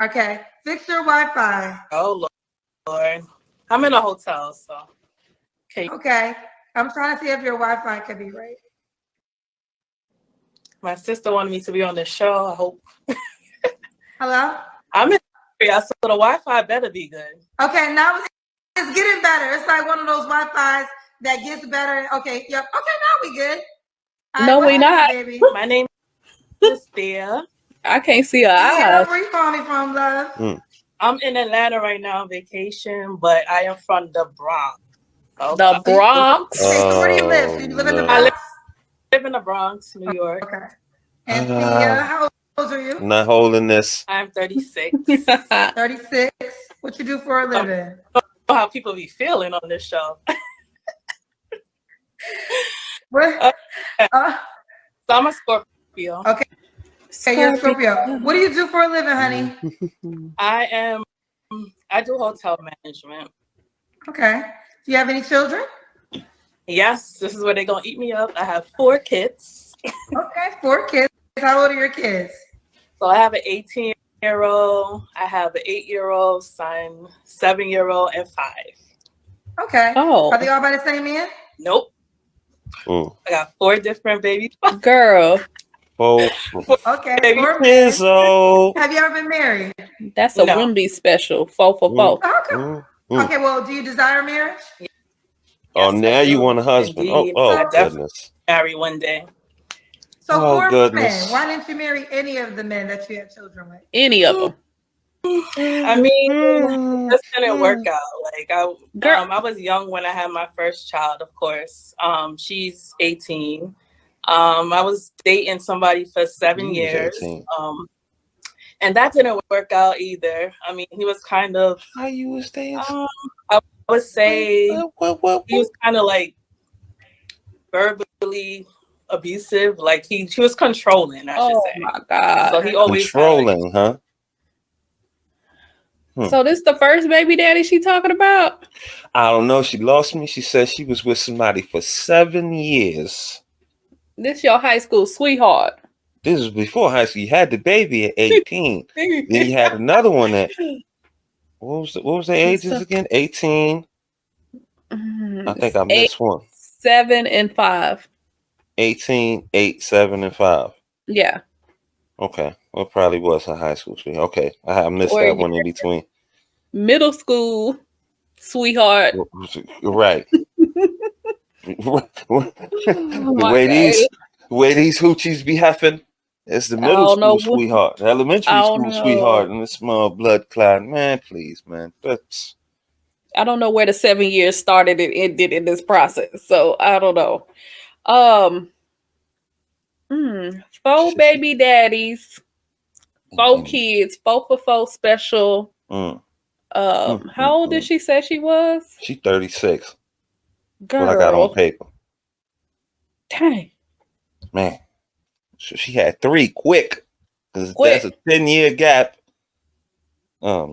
Okay. Fix your Wi-Fi. Oh Lord. I'm in a hotel, so okay. Okay. I'm trying to see if your Wi-Fi could be right. My sister wanted me to be on the show. I hope. Hello? I'm in area, so the Wi-Fi better be good. Okay, now it's getting better. It's like one of those Wi-Fi's that gets better. Okay, yep. Okay, now we good. All right, No, what's we your not. name, baby? My name is Thea. I can't see her Yeah, eyes. where you calling me from, love? I'm in Atlanta right now on vacation, but I am from the Bronx. The Okay. Bronx. Okay, so where do you live? Do you live in the Bronx? I live in the Bronx, New York. Okay. And Thea, how old are you? Not holding this. I'm 36. 36. What you do for a living? I don't know how people be feeling on this show. What? So I'm a Scorpio. Okay. Hey, you're a Scorpio. What do you do for a living, honey? I do hotel management. Okay. Do you have any children? Yes, this is where they're gonna eat me up. I have 4 kids. Okay, 4 kids. How old are your kids? So I have an 18-year-old, I have an 8-year-old son, 7-year-old, and 5. Okay. Oh. Are they all by the same man? Nope. I got 4 different babies. Girl. Oh, Okay. Baby. 4 men. so. Have you ever been married? That's a Wimby special. 4 for 4. Okay, well, do you desire marriage? Yes, oh, now you want a husband. Indeed. Oh, goodness. Marry one day. So Oh, 4 goodness. men. Why didn't you marry any of the men that you had children with? Any of them. I mean, it just didn't work out. Like I was young when I had my first child, of course. She's 18. I was dating somebody for 7 years. And that didn't work out either. I mean, he was kind of how you was dating? I would say he was kind of like verbally abusive. Like he was controlling, I should say. Oh my God. So he always controlling, huh? So this the first baby daddy she talking about? I don't know. She lost me. She said she was with somebody for 7 years. This your high school sweetheart. This was before high school. You had the baby at 18. Then you had another one at what was the ages again? 18. I think I missed one. 7 and 5. 18, 8, 7, and 5. Yeah. Okay. Well, probably was her high school sweetheart. Okay. I missed that one in between. Middle school sweetheart. Right. The way these hoochies be heffing, it's the middle school sweetheart, the elementary school sweetheart, and the small blood clot. Man, please, man. I don't know where the 7 years started and ended in this process, so I don't know. 4 baby daddies, 4 kids, 4 for 4 special. How old did she say she was? She's 36. Girl, what I got on paper. Dang. Man, so she had 3 quick. Because that's a 10-year gap. Oh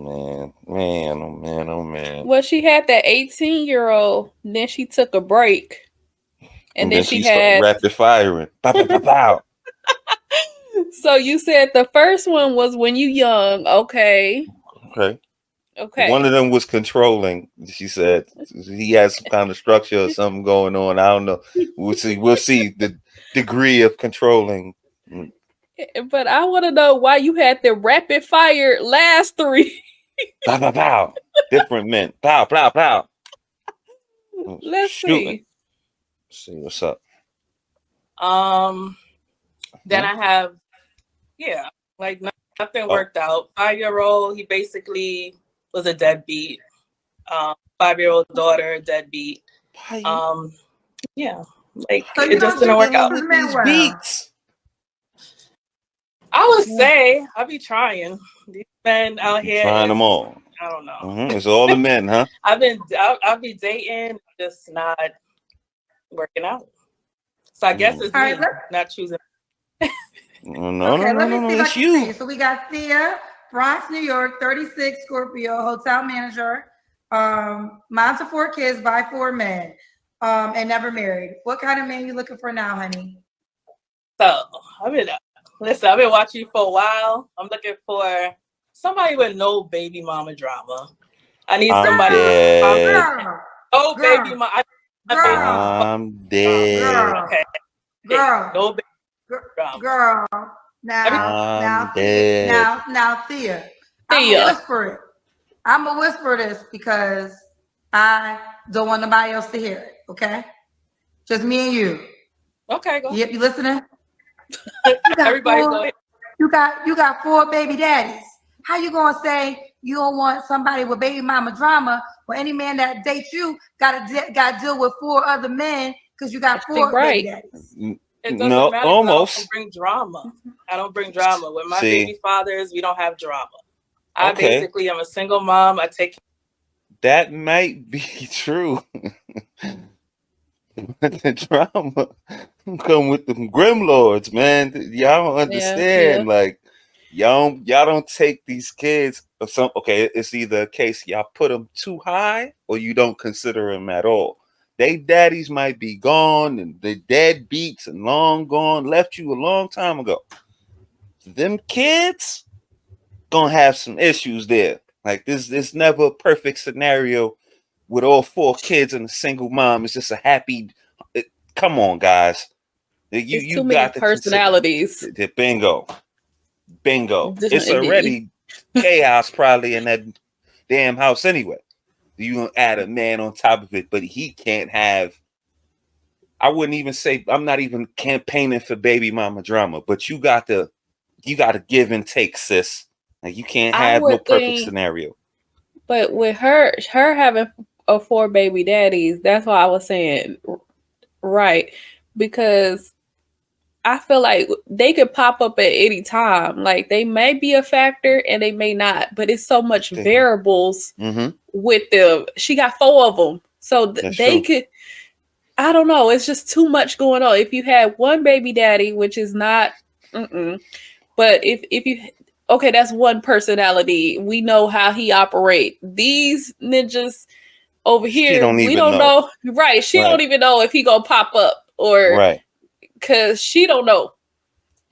man. Well, she had that 18-year-old, then she took a break. And then she had rapid firing. Pow, pow, pow, pow. So you said the first one was when you young, okay. One of them was controlling. She said he has some kind of structure or something going on. I don't know. We'll see the degree of controlling. But I want to know why you had the rapid fire last 3. Pow, pow, pow. Different men. Pow, pow, pow. Let's see. See what's up. Then I have, like nothing worked out. 5-year-old, he basically was a deadbeat. 5-year-old daughter, deadbeat. Like it just didn't work out. These beats. I would say I'll be trying. These men out here trying them all. I don't know. It's all the men, huh? I'll be dating, just not working out. So I guess it's me not choosing. No, it's you. So we got Thea, Bronx, New York, 36, Scorpio, hotel manager, mom to 4 kids by 4 men, and never married. What kind of man you looking for now, honey? So I've been watching you for a while. I'm looking for somebody with no baby mama drama. I need I'm somebody dead. no Girl. baby mama. I'm dead. Okay. Girl. No baby Girl. drama. Girl. Now, dead. Thea. I'm gonna whisper this because I don't want nobody else to hear it. Okay, just me and you. Okay, go. You listening? Everybody you got 4 baby daddies. How you gonna say you don't want somebody with baby mama drama when any man that dates you got to deal with 4 other men because you got 4 baby daddies? It doesn't matter. Almost. I don't bring drama. I don't bring drama. With my baby fathers, we don't have drama. I basically am a single mom. I take. That might be true. But the drama come with them grim lords, man. Y'all don't understand. Like y'all don't take these kids or some. Okay, it's either a case y'all put them too high or you don't consider them at all. They daddies might be gone and the dead beats and long gone, left you a long time ago. Them kids gonna have some issues there. Like this never a perfect scenario with all 4 kids and a single mom. It's just a happy. Come on, guys. You too got many personalities. Bingo. It's already chaos probably in that damn house anyway. You gonna add a man on top of it, but he can't have. I wouldn't even say I'm not even campaigning for baby mama drama, but you got to give and take, sis. Like you can't have no perfect scenario. But with her having 4 baby daddies, that's why I was saying right, because I feel like they could pop up at any time. Like they may be a factor and they may not, but it's so much variables with them. She got 4 of them, so they could. I don't know. It's just too much going on. If you had one baby daddy, which is not, but if you. Okay, that's one personality. We know how he operates. These ninjas over here, we don't know. Right. She don't even know if he gonna pop up or because she don't know.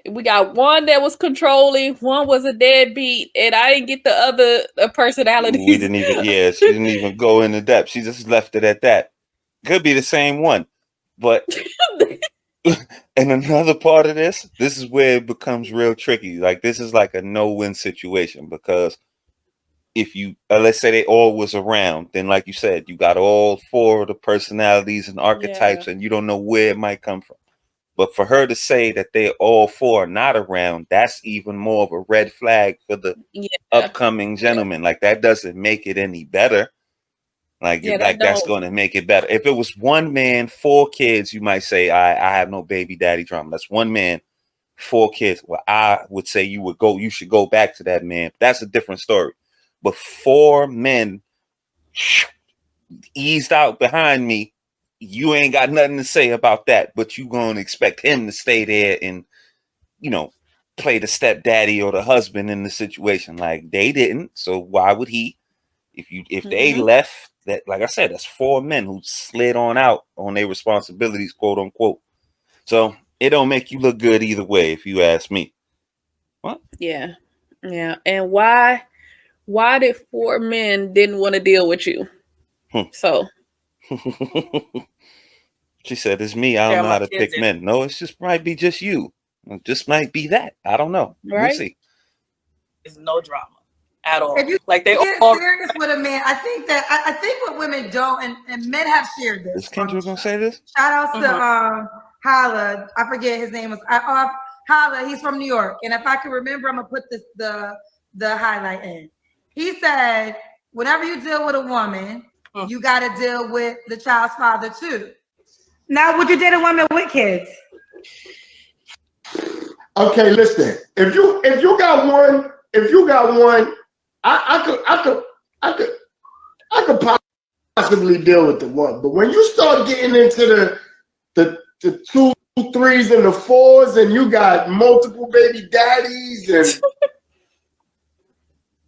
We got one that was controlling, one was a deadbeat, and I didn't get the other personalities. We didn't even, she didn't even go into depth. She just left it at that. Could be the same one. But and another part of this is where it becomes real tricky. Like this is like a no-win situation because if you let's say they all was around, then like you said, you got all 4 of the personalities and archetypes, and you don't know where it might come from. But for her to say that they're all 4 not around, that's even more of a red flag for the upcoming gentleman. Like that doesn't make it any better. Like that's going to make it better. If it was one man, 4 kids, you might say, I have no baby daddy drama. That's one man, 4 kids. Well, I would say you should go back to that man. That's a different story. But 4 men eased out behind me. You ain't got nothing to say about that, but you gonna expect him to stay there and, play the stepdaddy or the husband in the situation. Like they didn't. So why would he? If they left, that, like I said, that's 4 men who slid on out on their responsibilities, quote unquote. So it don't make you look good either way, if you ask me. What? Yeah. And why did 4 men didn't want to deal with you? So she said, "It's me. I don't know how to pick men." No, it's just might be just you. It just might be that. I don't know. Right? We'll see. There's no drama at all. If you like they get all serious with a man, I think what women don't, and men have shared this. Is Kendra gonna say this? Shout out to Holla. I forget his name was Holla. He's from New York, and if I can remember, I'm gonna put the highlight in. He said, whenever you deal with a woman, you got to deal with the child's father too. Now, would you date a woman with kids? Okay, listen. If you got one, I could possibly deal with the one. But when you start getting into the 2, 3s, and the 4s, and you got multiple baby daddies, and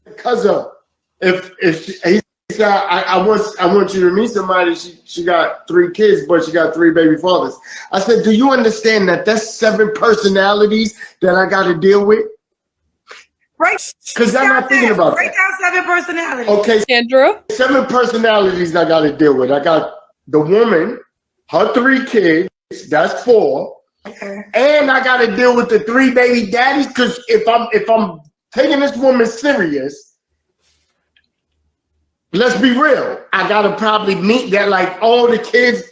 because of if he said, I want you to meet somebody. She got 3 kids, but she got 3 baby fathers. I said, do you understand that that's 7 personalities that I got to deal with? Because I'm not thinking about Break that. down 7 personalities. Okay, Kendra. 7 personalities I got to deal with. I got the woman, her 3 kids, that's 4. Okay. And I got to deal with the 3 baby daddies, because if I'm taking this woman serious, let's be real. I got to probably meet that, like, all the kids,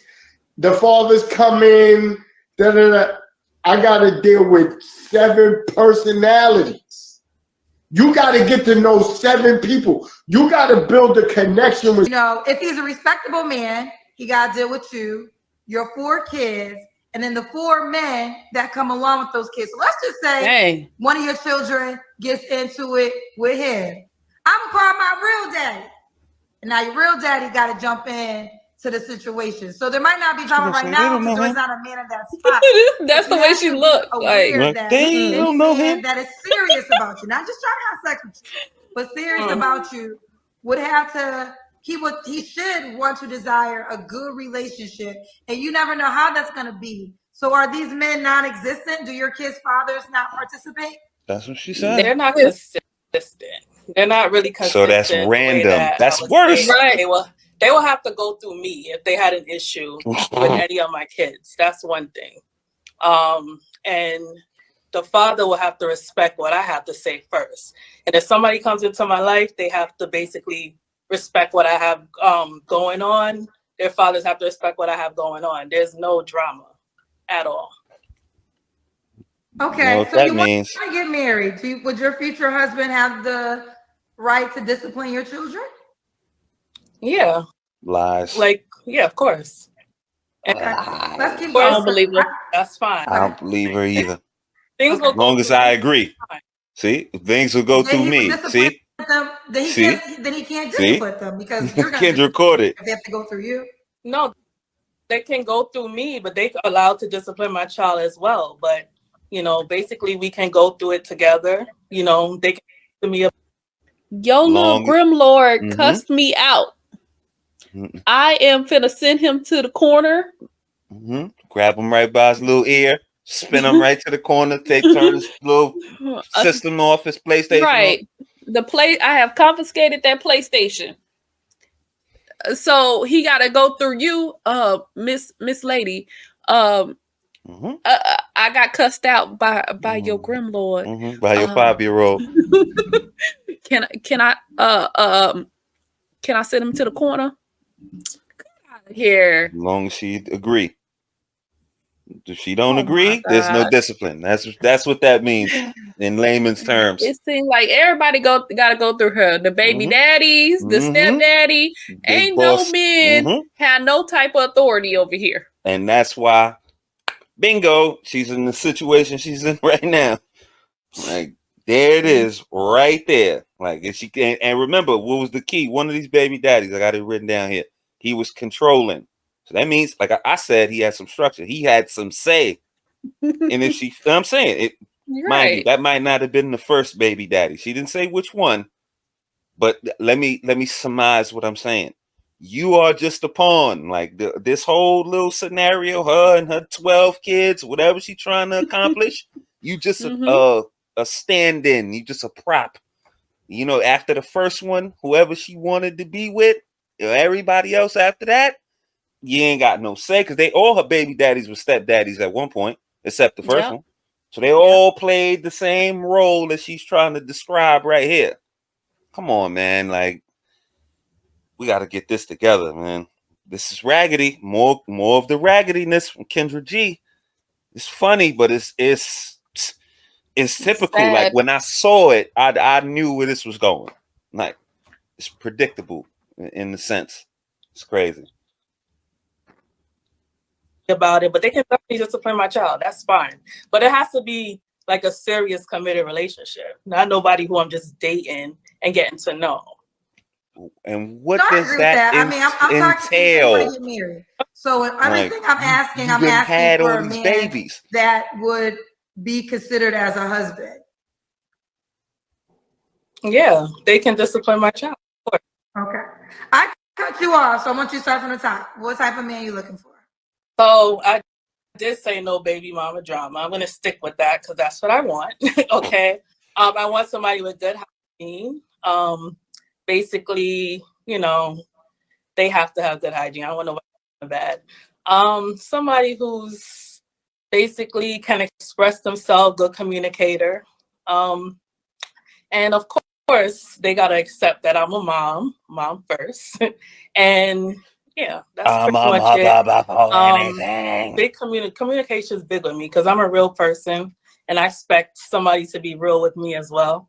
the fathers come in, I got to deal with 7 personalities. You got to get to know 7 people. You got to build a connection with. You know, if he's a respectable man, he got to deal with you, your 4 kids, and then the 4 men that come along with those kids. So let's just say one of your children gets into it with him. I'm gonna call my real daddy. And now your real daddy got to jump in to the situation. So there might not be drama right now because there's not a man in that spot. That's the way she looked. Like they don't know him. That is serious about you, not just trying to have sex with you, but serious about you. Would have to. He should want to desire a good relationship, and you never know how that's going to be. So are these men non-existent? Do your kids' fathers not participate? That's what she said. They're not consistent. They're not really consistent. So that's random. That's worse. Right. They will have to go through me if they had an issue with any of my kids. That's one thing. And the father will have to respect what I have to say first. And if somebody comes into my life, they have to basically respect what I have going on. Their fathers have to respect what I have going on. There's no drama at all. Okay, well, so that you means want to get married. Would your future husband have the right to discipline your children? Yeah. lies. Like, yeah, of course. Okay. Let's keep I going. don't believe her. That's fine. I don't believe her either. Things will As long as I agree. See, things will go through me. See, Then he can't discipline them because you're going Kendra caught it. They have to go through you. No, they can go through me, but they're allowed to discipline my child as well. But, you know, basically we can go through it together. You know, they can to me. Your little Grim Lord cussed me out. I am finna send him to the corner. Grab him right by his little ear, spin him right to the corner, turn his little system off, his PlayStation. Right. I have confiscated that PlayStation. So he gotta go through you, Miss Lady. I got cussed out by your Grim Lord. By your 5-year-old. Can I send him to the corner? Get out of here. As long as she agree. If she don't agree, there's no discipline. That's what that means in layman's terms. It seems like everybody gotta go through her. The baby daddies, the stepdaddy. Ain't boss. no men have no type of authority over here. And that's why, bingo, she's in the situation she's in right now. Like, there it is, right there. Like, if she can, and remember, what was the key? One of these baby daddies, I got it written down here. He was controlling. So that means, like I said, he had some structure. He had some say. And if she, I'm saying it, mind you, that might not have been the first baby daddy. She didn't say which one, but let me surmise what I'm saying. You are just a pawn. Like this whole little scenario, her and her 12 kids, whatever she's trying to accomplish, you just a stand-in. You just a prop. You know, after the first one, whoever she wanted to be with, everybody else after that, you ain't got no say, because all her baby daddies were stepdaddies at one point, except the first one. So they all played the same role that she's trying to describe right here. Come on, man. Like, we got to get this together, man. This is raggedy. More of the raggediness from Kendra G. It's funny, but it's typical. Sad. Like, when I saw it, I knew where this was going. Like, it's predictable in the sense. It's crazy About it, but they can definitely discipline my child. That's fine. But it has to be like a serious, committed relationship, not nobody who I'm just dating and getting to know. And what does that I mean, I'm entail? talking to get married. So everything I'm asking all for a these man babies that would be considered as a husband. Yeah, they can discipline my child. Okay. I cut you off, so I want you to start from the top. What type of man are you looking for? So I did say no baby mama drama. I'm going to stick with that because that's what I want. Okay. I want somebody with good hygiene. Basically, you know, they have to have good hygiene. I don't want nobody bad. Somebody who's basically can express themselves, good communicator. And of course, they gotta accept that I'm a mom first. And yeah, that's pretty much it. Big communication is big with me because I'm a real person and I expect somebody to be real with me as well.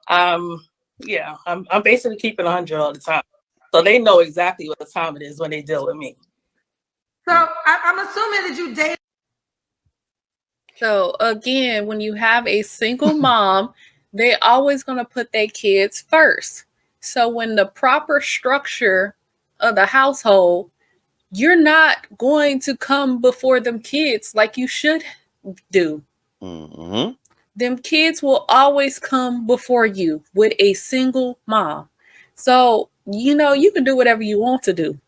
Yeah, I'm basically keeping 100 all the time. So they know exactly what time it is when they deal with me. So I'm assuming that you dated. So again, when you have a single mom, they always going to put their kids first. So when the proper structure of the household, you're not going to come before them kids like you should do. Mm-hmm. Them kids will always come before you with a single mom. So, you know, you can do whatever you want to do,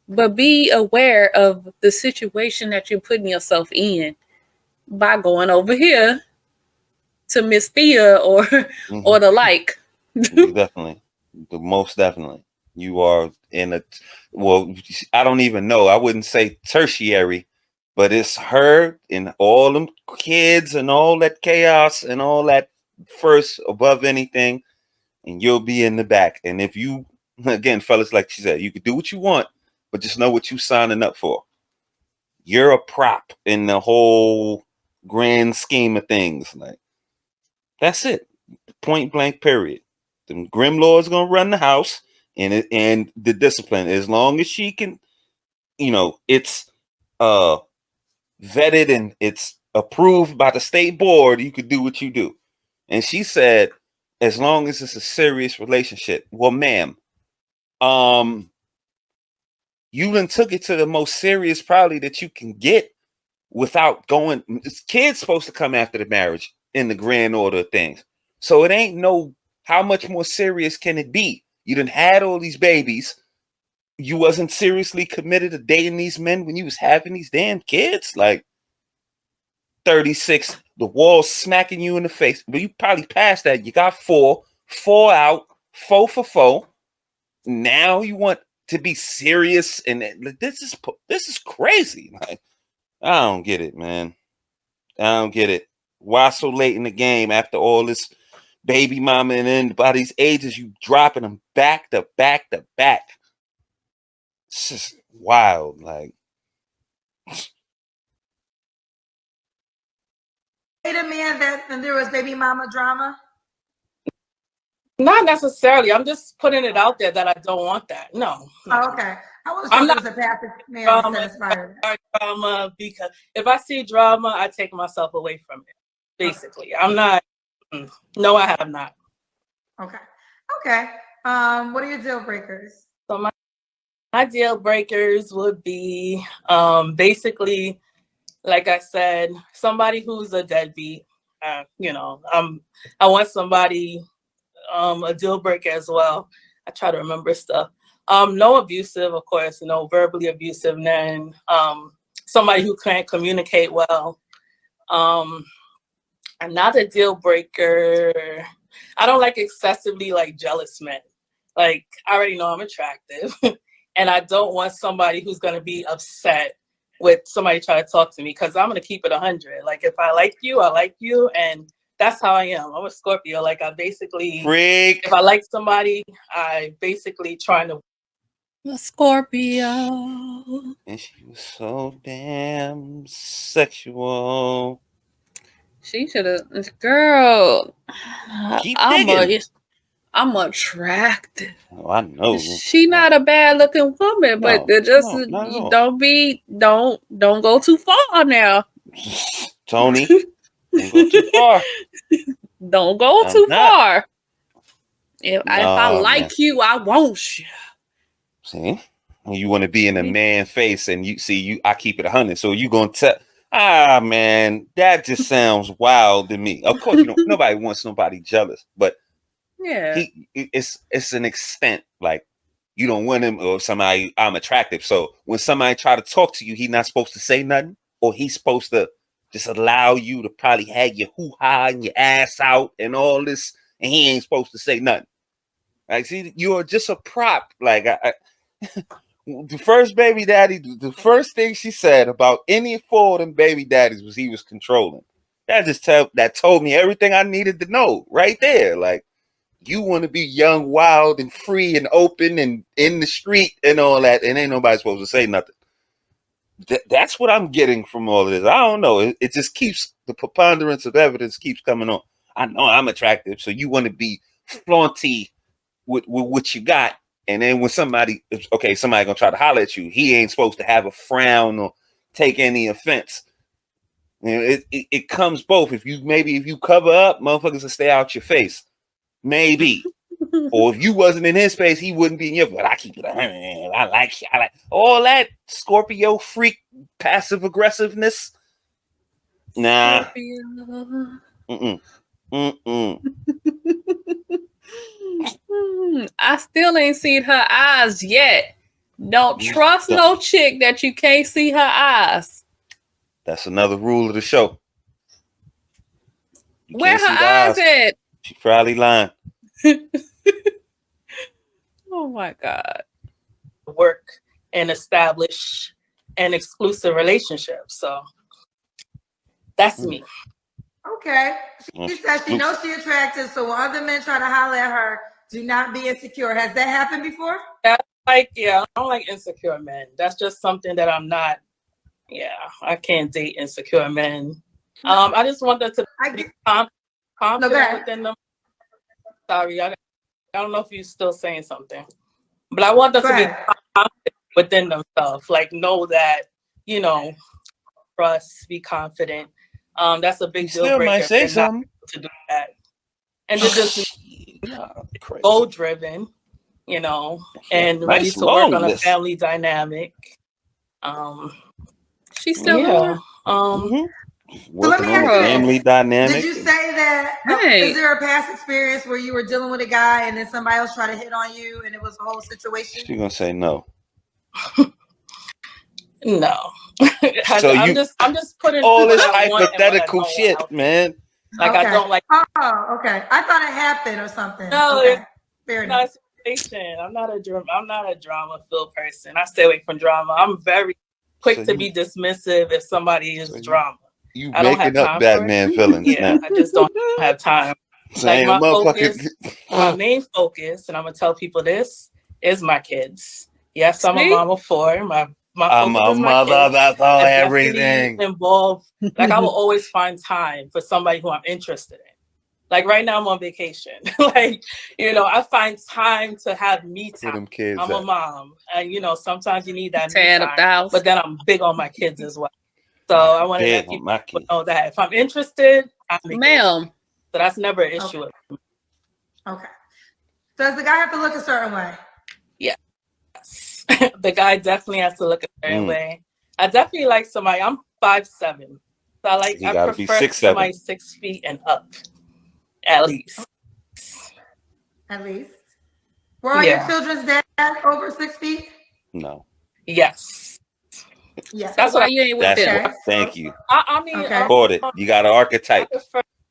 but be aware of the situation that you're putting yourself in by going over here to Miss Thea or the like. You definitely, the most definitely. You are in a, well, I don't even know. I wouldn't say tertiary, but it's her and all them kids and all that chaos and all that first above anything, and you'll be in the back. And if you, again, fellas, like she said, you can do what you want, but just know what you signing up for. You're a prop in the whole grand scheme of things. Like, that's it. Point blank, period. The Grimlord's gonna run the house and the discipline. As long as she can, you know, it's vetted and it's approved by the state board, you could do what you do. And she said, as long as it's a serious relationship. Well, ma'am, you done took it to the most serious probably that you can get without going. Kids supposed to come after the marriage in the grand order of things. So it ain't no, how much more serious can it be? You done had all these babies. You wasn't seriously committed to dating these men when you was having these damn kids. Like 36, the wall's smacking you in the face. But you probably passed that. You got four out, four for four. Now you want to be serious, and this is crazy. Like, I don't get it, man. I don't get it. Why so late in the game after all this baby mama and then by these ages you dropping them back to back to back? It's just wild. Like, A man that and there was baby mama drama? Not necessarily. I'm just putting it out there that I don't want that. No. Oh, okay. I was I'm told there not was a passive man that drama, inspired. drama because if I see drama, I take myself away from it. Basically, I'm not. No, I have not. Okay. Okay. What are your deal breakers? So my deal breakers would be basically, like I said, somebody who's a deadbeat. You know, I want somebody a deal breaker as well. I try to remember stuff. No abusive, of course, no verbally abusive, and then somebody who can't communicate well. Another deal breaker. I don't like excessively like jealous men. Like, I already know I'm attractive, and I don't want somebody who's gonna be upset with somebody trying to talk to me because I'm gonna keep it 100. Like, if I like you, and that's how I am. I'm a Scorpio. Like, I basically, freak. if I like somebody, I basically trying to. A Scorpio. And she was so damn sexual. She should have, girl. Keep digging. I'm attractive. Oh, I know. She not a bad looking woman, but just no. don't go too far now. Tony, don't go too far. Don't go I'm too not. far. If I like you, I want you. See, you want to be in a man face, and I keep it 100. So you gonna tell? Man, that just sounds wild to me. Of course, nobody wants nobody jealous, but yeah, it's an extent. Like, you don't want him or somebody. I'm attractive, so when somebody try to talk to you, he's not supposed to say nothing, or he's supposed to just allow you to probably have your hoo-ha and your ass out and all this, and he ain't supposed to say nothing. Like, see, you're just a prop. Like, the first baby daddy, the first thing she said about any four of them baby daddies was he was controlling. That told me everything I needed to know right there. Like, you want to be young, wild, and free and open and in the street and all that, and ain't nobody supposed to say nothing. That's what I'm getting from all of this. I don't know. It just keeps, the preponderance of evidence keeps coming on. I know I'm attractive, so you want to be flaunty with what you got. And then when somebody gonna try to holler at you, he ain't supposed to have a frown or take any offense. You know, it comes both. If you cover up, motherfuckers will stay out your face. Maybe. Or if you wasn't in his face, he wouldn't be in your. But I keep it. I like all that Scorpio freak passive aggressiveness. Nah. Mm-mm. I still ain't seen her eyes yet. Don't trust no chick that you can't see her eyes. That's another rule of the show. Where her eyes at? She probably lying. Oh my God. Work and establish an exclusive relationship. So that's me. Okay. She said she knows she's attractive, so when other men try to holler at her, do not be insecure. Has that happened before? I don't like insecure men. That's just something that I'm not. Yeah, I can't date insecure men. I just want them to be confident within them. Sorry, I don't know if you're still saying something, but I want them to be confident within themselves. Like, know that, trust, be confident. That's a big deal breaker. Might say something to do that, and to just goal driven, and ready to work on a family dynamic. She's still going. So let me ask you family dynamic. Did you say that? Is there a past experience where you were dealing with a guy and then somebody else tried to hit on you and it was a whole situation? She's gonna say no. No. So I'm just putting all this hypothetical shit, man. Like, I don't like. Oh, okay. I thought it happened or something. No, okay. Fair enough. I'm not a drama-filled person. I stay away from drama. I'm very quick to be dismissive if somebody is drama. You making up Batman villains now. I just don't have time. Like, my main focus, and I'm gonna tell people this, is my kids. Yes, I'm a mom of four. My I'm a mother. That's all everything involved. Like, I will always find time for somebody who I'm interested in. Like, right now I'm on vacation. Like, I find time to have me time. I'm a mom, and sometimes you need that me time. Up the house. But then I'm big on my kids as well. So I want to let people know that if I'm interested, ma'am. So that's never an issue. Okay. Does the guy have to look a certain way? Yes. The guy definitely has to look a certain way. I definitely like somebody. I'm 5'7". So I prefer somebody 6 feet and up. At least. At least. Were all your children's dad over 6 feet? No. Yes. Yes. That's why you ain't with them. Thank you. I mean, caught it. You got an archetype.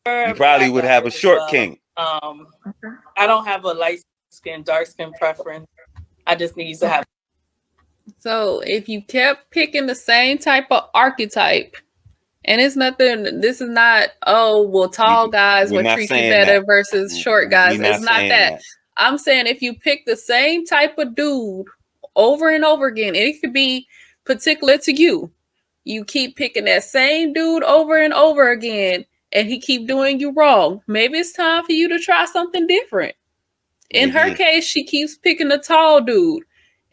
You probably would have a short king. I don't have a light skin, dark skin preference. I just need to have. So if you kept picking the same type of archetype, and it's nothing, this is not, tall guys will treat you better versus short guys. It's not that. I'm saying if you pick the same type of dude over and over again, and it could be particular to you, you keep picking that same dude over and over again, and he keep doing you wrong. Maybe it's time for you to try something different. In her case, she keeps picking the tall dude,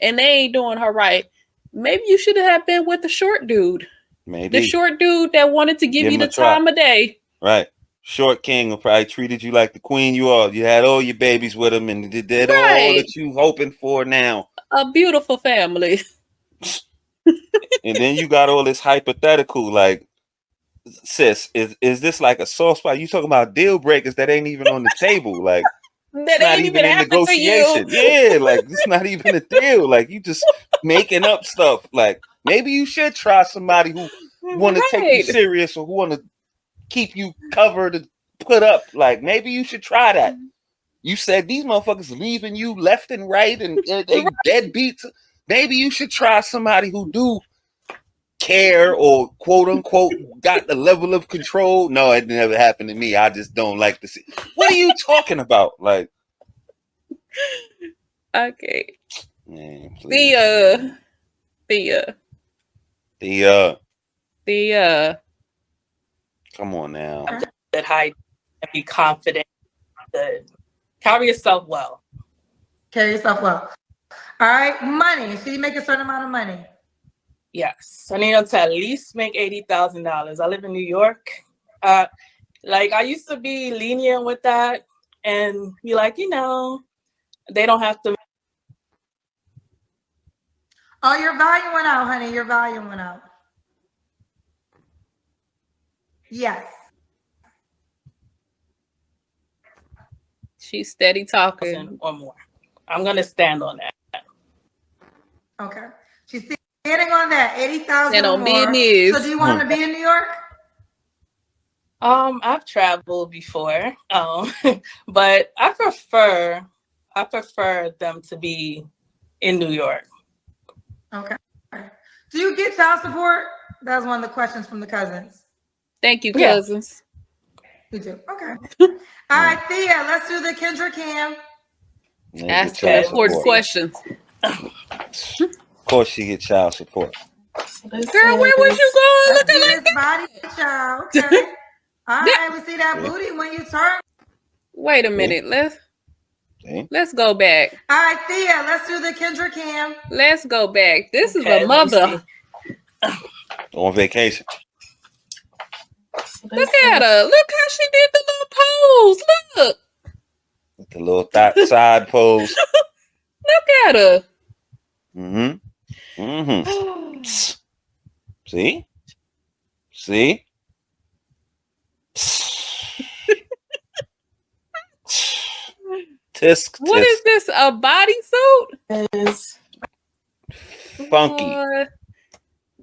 and they ain't doing her right. Maybe you should have been with the short dude. Maybe the short dude that wanted to give you the time of day. Right. Short king will probably treated you like the queen you are. You had all your babies with him and did all that you hoping for now. A beautiful family. And then you got all this hypothetical, like, sis, is this like a soft spot? You talking about deal breakers that ain't even on the table. Like, that ain't even in negotiation. Yeah, like, it's not even a deal. Like, you just making up stuff. Like, maybe you should try somebody who want to take you Right. serious or who want to keep you covered and put up. Like, maybe you should try that. You said these motherfuckers leaving you left and right and they deadbeats. Maybe you should try somebody who do care or quote unquote got the level of control. No, it never happened to me. I just don't like to see. What are you talking about? Like, Okay. man, please. The Come on now. That high and be confident. Good. Carry yourself well. Carry yourself well. All right, money. Should you make a certain amount of money? Yes, I need to at least make $80,000. I live in New York. Like I used to be lenient with that and be like, they don't have to. Oh, your volume went out, honey. Your volume went out. Yes. she's steady talking. Or more. I'm gonna stand on that. Okay. She's standing on that 80,000 Stand or on more. business. So do you want to be in New York? I've traveled before, but I prefer them to be in New York. Okay. Do you get child support? That was one of the questions from the cousins. Thank you, cousins. You do. Okay. All right, Thea, let's do the Kendra Cam. Ask the important questions. Of course, she get child support. Girl, where was you going? Let's Looking see like this body, child. Okay. All right, we see that booty when you turn. Wait a minute. Let's go back. All right, Thea, let's do the Kendra Cam. Let's go back. This is a mother. On vacation. Look at her. Look how she did the little pose. Look. The little thought side pose. Look at her. Mm-hmm. Mm-hmm. See? See? Tisk, what is this? A bodysuit? Is funky.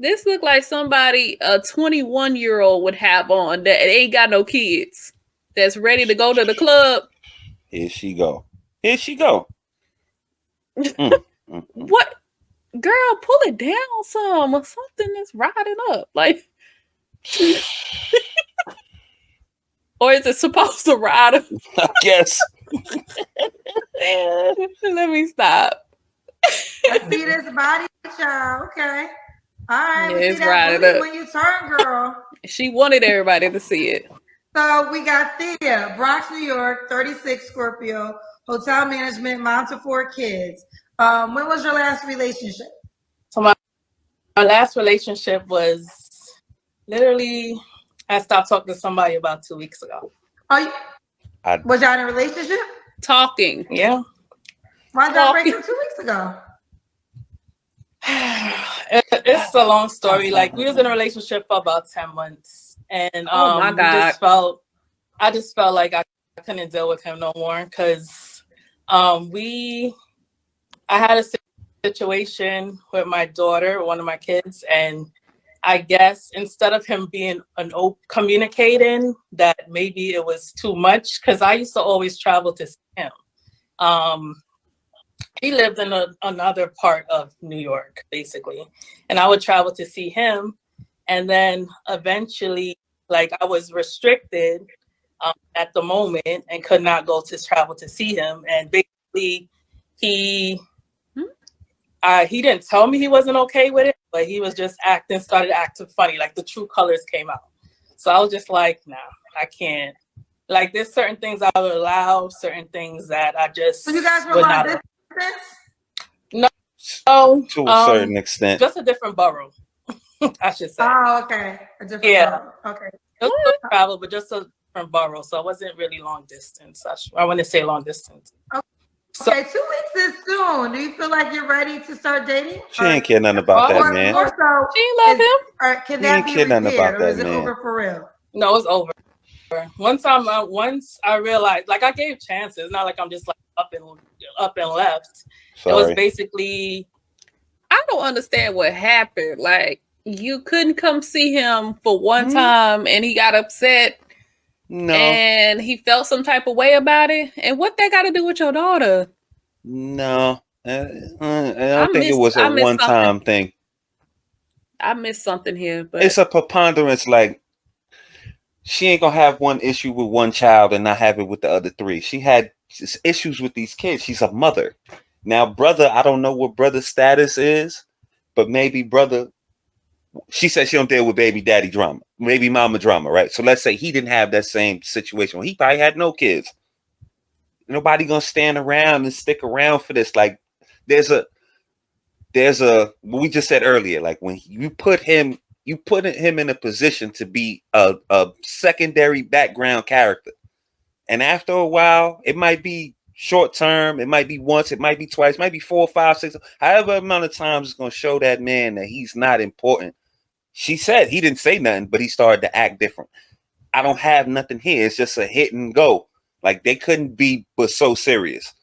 This look like somebody a 21-year-old would have on that ain't got no kids. That's ready to go to the club. Here she go. Here she go. What? Girl, pull it down some or something that's riding up. Like, or is it supposed to ride up? I guess. Let me stop. I see this body, child. Okay. All right. Yeah, we see it's that riding booty up. when you turn, girl. She wanted everybody to see it. So we got Thea, Bronx, New York, 36 Scorpio, hotel management, mom to 4 kids. When was your last relationship? So my last relationship was literally, I stopped talking to somebody about 2 weeks ago. Was y'all in a relationship? Talking. Yeah. Why did y'all break up 2 weeks ago? It's a long story. Like we was in a relationship for about 10 months. And oh my God. I just felt like I couldn't deal with him no more because I had a situation with my daughter, one of my kids, and I guess instead of him being communicating that maybe it was too much, because I used to always travel to see him. He lived in another part of New York, basically, and I would travel to see him. And then eventually, like I was restricted at the moment and could not go to travel to see him. And basically, he didn't tell me he wasn't okay with it, but he was just started acting funny. Like the true colors came out. So I was just like, nah, I can't. Like there's certain things I would allow, certain things that I just So you guys were would long not. distance? No, to a certain extent. Just a different borough, I should say. Oh, okay. A different borough. Okay. Just a travel, but just a different borough. So it wasn't really long distance. I want to say long distance. Okay. So, 2 weeks is soon. Do you feel like you're ready to start dating? She ain't care nothing about that, man. More so, she love him. Or can that be repaired, about or is that, it man. over for real? No, it's over. Once I realized, like I gave chances. Not like I'm just like up and left. Sorry. It was basically. I don't understand what happened. Like You couldn't come see him for one Hmm? time and he got upset No, and he felt some type of way about it. And what that got to do with your daughter? no. I I don't think it was a missed something. one-time thing. I missed something here, but It's a preponderance. Like, she ain't gonna have one issue with one child and not have it with the other three. She had issues with these kids. She's a mother. Now, brother, I don't know what brother's status is, but maybe brother. She said she don't deal with baby daddy drama, maybe mama drama, right? So let's say he didn't have that same situation. Well, he probably had no kids. Nobody gonna stand around and stick around for this. Like, there's a what we just said earlier. Like, when you put him in a position to be a secondary background character, and after a while, it might be short term, it might be once, it might be twice, it might be 4, 5, 6, however amount of times it's gonna show that man that he's not important. She said he didn't say nothing, but he started to act different. I don't have nothing here. It's just a hit and go. Like, they couldn't be but so serious.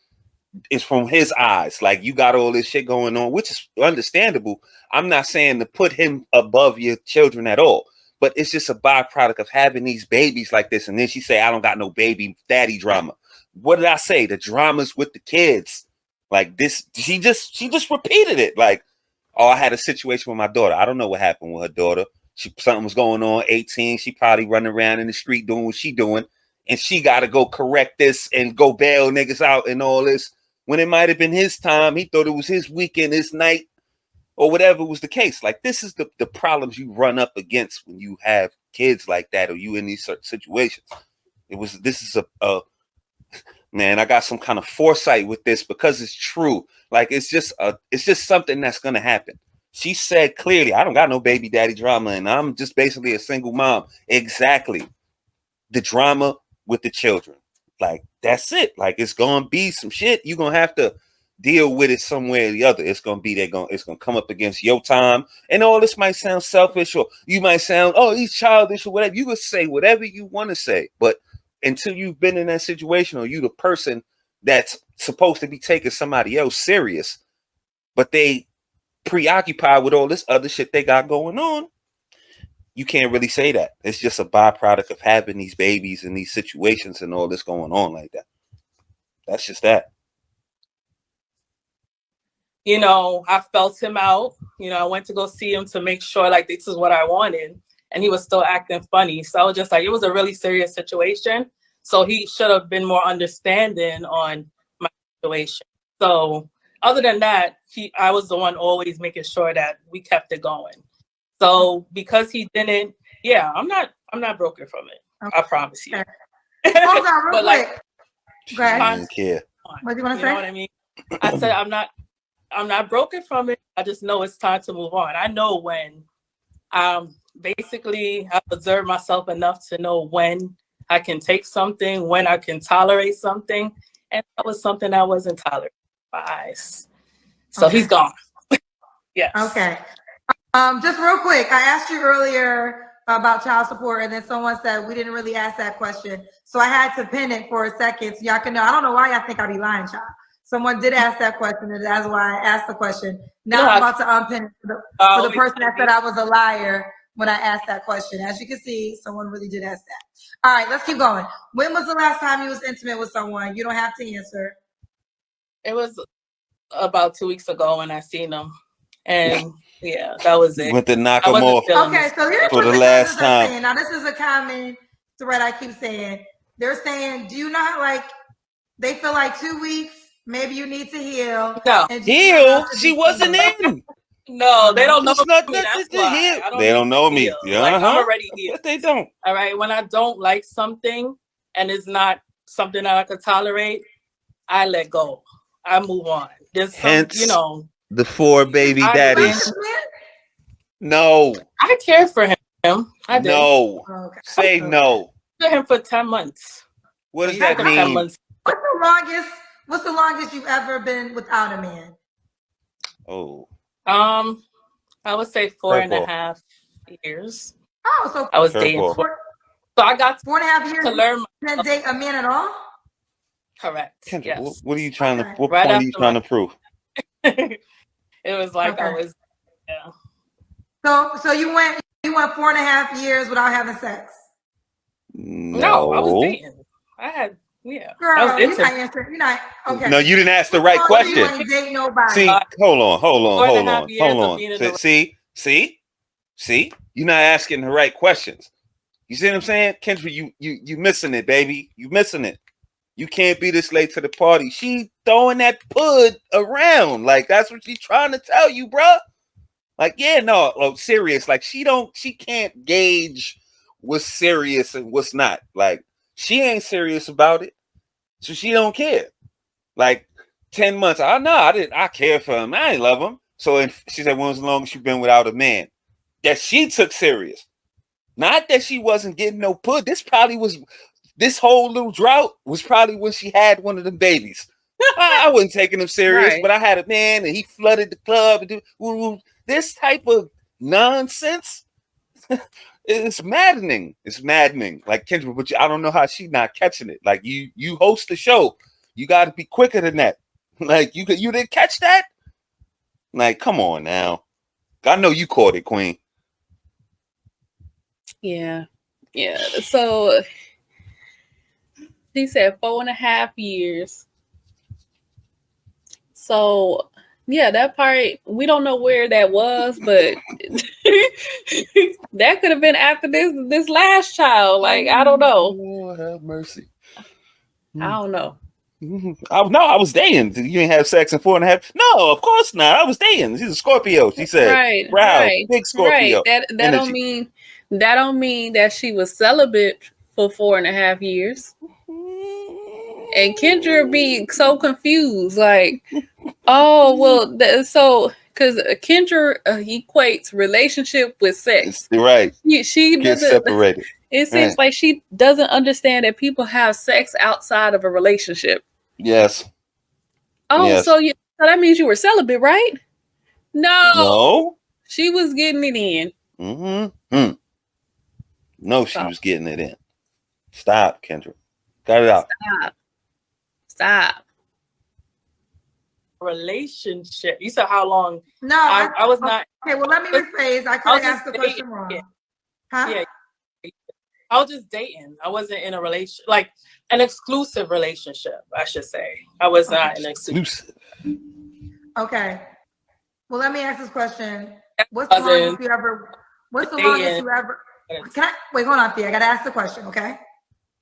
It's from his eyes. Like, you got all this shit going on, which is understandable. I'm not saying to put him above your children at all, but it's just a byproduct of having these babies like this. And then she say, I don't got no baby daddy drama. What did I say? The drama's with the kids. Like, this, she just repeated it. Like, oh, I had a situation with my daughter. I don't know what happened with her daughter. Something was going on, 18. She probably running around in the street doing what she doing. And she got to go correct this and go bail niggas out and all this. When it might have been his time, he thought it was his weekend, his night, or whatever was the case. Like, this is the problems you run up against when you have kids like that or you in these certain situations. This is a man, I got some kind of foresight with this because it's true. Like, it's just something that's gonna happen. She said clearly, I don't got no baby daddy drama, and I'm just basically a single mom. Exactly. The drama with the children. Like, that's it. Like, it's gonna be some shit. You're gonna have to deal with it some way or the other. It's gonna come up against your time. And all this might sound selfish, or you might sound, oh, he's childish or whatever. You can say whatever you want to say, but until you've been in that situation, or you the person that's supposed to be taking somebody else serious, but they preoccupied with all this other shit they got going on, you can't really say that. It's just a byproduct of having these babies in these situations and all this going on like that. That's just that. You know, I felt him out. You know, I went to go see him to make sure like this is what I wanted. And he was still acting funny. So I was just like, it was a really serious situation. So he should have been more understanding on my situation. So other than that, I was the one always making sure that we kept it going. So because he didn't, yeah, I'm not broken from it. Okay. I promise you. Hold on, real quick. Go ahead. I didn't care. What do you want to say? You know what I mean? I said I'm not broken from it. I just know it's time to move on. I know when basically I've observed myself enough to know when I can take something, when I can tolerate something. And that was something I wasn't tolerating by eyes. So okay. He's gone. Yes. Okay. Just real quick, I asked you earlier about child support, and then someone said we didn't really ask that question. So I had to pin it for a second so y'all can know. I don't know why y'all think I be lying, child. Someone did ask that question, and that's why I asked the question. Now I'm about to unpin it for the person that said I was a liar when I asked that question. As you can see, someone really did ask that. All right, let's keep going. When was the last time you was intimate with someone? You don't have to answer. It was about 2 weeks ago when I seen him. And yeah, that was it. Went to knock him off. Okay, so here's for the last time. saying. Now, this is a common thread I keep saying. They're saying, do you not like, they feel like 2 weeks, maybe you need to heal. No. Heal? She wasn't in. No, they don't know me. That's why. They don't know me. Yeah, like, I'm already healed. But they don't. All right. When I don't like something and it's not something that I could tolerate, I let go. I move on. There's some, you know. The 4 baby daddies. No. I cared for him. I did. No. Okay. Say no. I him for 10 months. What does that mean? What's the longest you've ever been without a man? Oh. I would say 4.5 years. Oh, so I was dating. So I got 4.5 years to learn. Didn't date a man at all? Correct. Kendra, yes. What are you trying to? What point are you trying to prove? It was like I was. Yeah. So you went 4.5 years without having sex. No, I was dating. I had, yeah. Girl, I was you're into not answering. You're not okay. No, you didn't ask the right You question. ain't date nobody. See, hold on. 4.5 years of being in the See, you're not asking the right questions. You see what I'm saying? Kendra, you missing it, baby. You missing it. You can't be this late to the party. She throwing that pud around. Like, that's what she's trying to tell you, bruh. Like, yeah, no, serious. Like, she can't gauge what's serious and what's not. Like, she ain't serious about it. So she don't care. Like, 10 months. Oh, no, I care for him. I ain't love him. So she said, when was the longest you've been without a man? That she took serious. Not that she wasn't getting no pud. This whole little drought was probably when she had one of them babies. I wasn't taking him serious, Right. but I had a man and he flooded the club and this type of nonsense. It's maddening. It's maddening. Like, Kendra, but I don't know how she not catching it. Like, you host the show. You got to be quicker than that. Like, you didn't catch that? Like, come on now. I know you caught it, Queen. Yeah. So she said 4.5 years. So yeah, that part we don't know where that was, but that could have been after this last child. Like, I don't know. Lord have mercy. I don't know. I was dating. You ain't have sex in 4.5. No, of course not. I was dating. She's a Scorpio. She said, Right. big Scorpio. Right. That don't mean that she was celibate for 4.5 years. And Kendra be so confused, like, oh well, because Kendra equates relationship with sex. Right. She Get doesn't. separated. It seems like she doesn't understand that people have sex outside of a relationship. Yes. Oh, yes. so that means you were celibate, right? No. She was getting it in. Mm-hmm. No, she was getting it in. Stop, Kendra. Cut it out. Stop. Relationship. You said how long? No, I was not. Okay, well, let me rephrase. I could have asked the question wrong. Yeah. Huh? Yeah. I was just dating. I wasn't in a relation, like an exclusive relationship, I should say. I was not an exclusive. Okay. Well, let me ask this question. What's the longest you ever? Wait, hold on, Thea. I gotta ask the question, okay?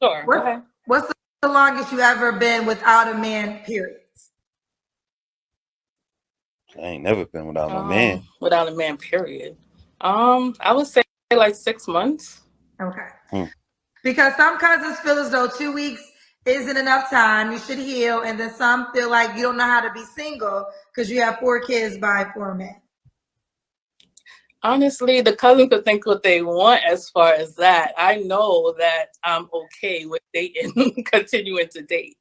Sure. Okay. What's the longest you ever been without a man, period? I ain't never been without a man. Without a man, period. I would say like 6 months. Okay. Because some cousins feel as though 2 weeks isn't enough time. You should heal. And then some feel like you don't know how to be single because you have 4 kids by 4 men. Honestly, the cousin could think what they want as far as that. I know that I'm okay with dating, continuing to date.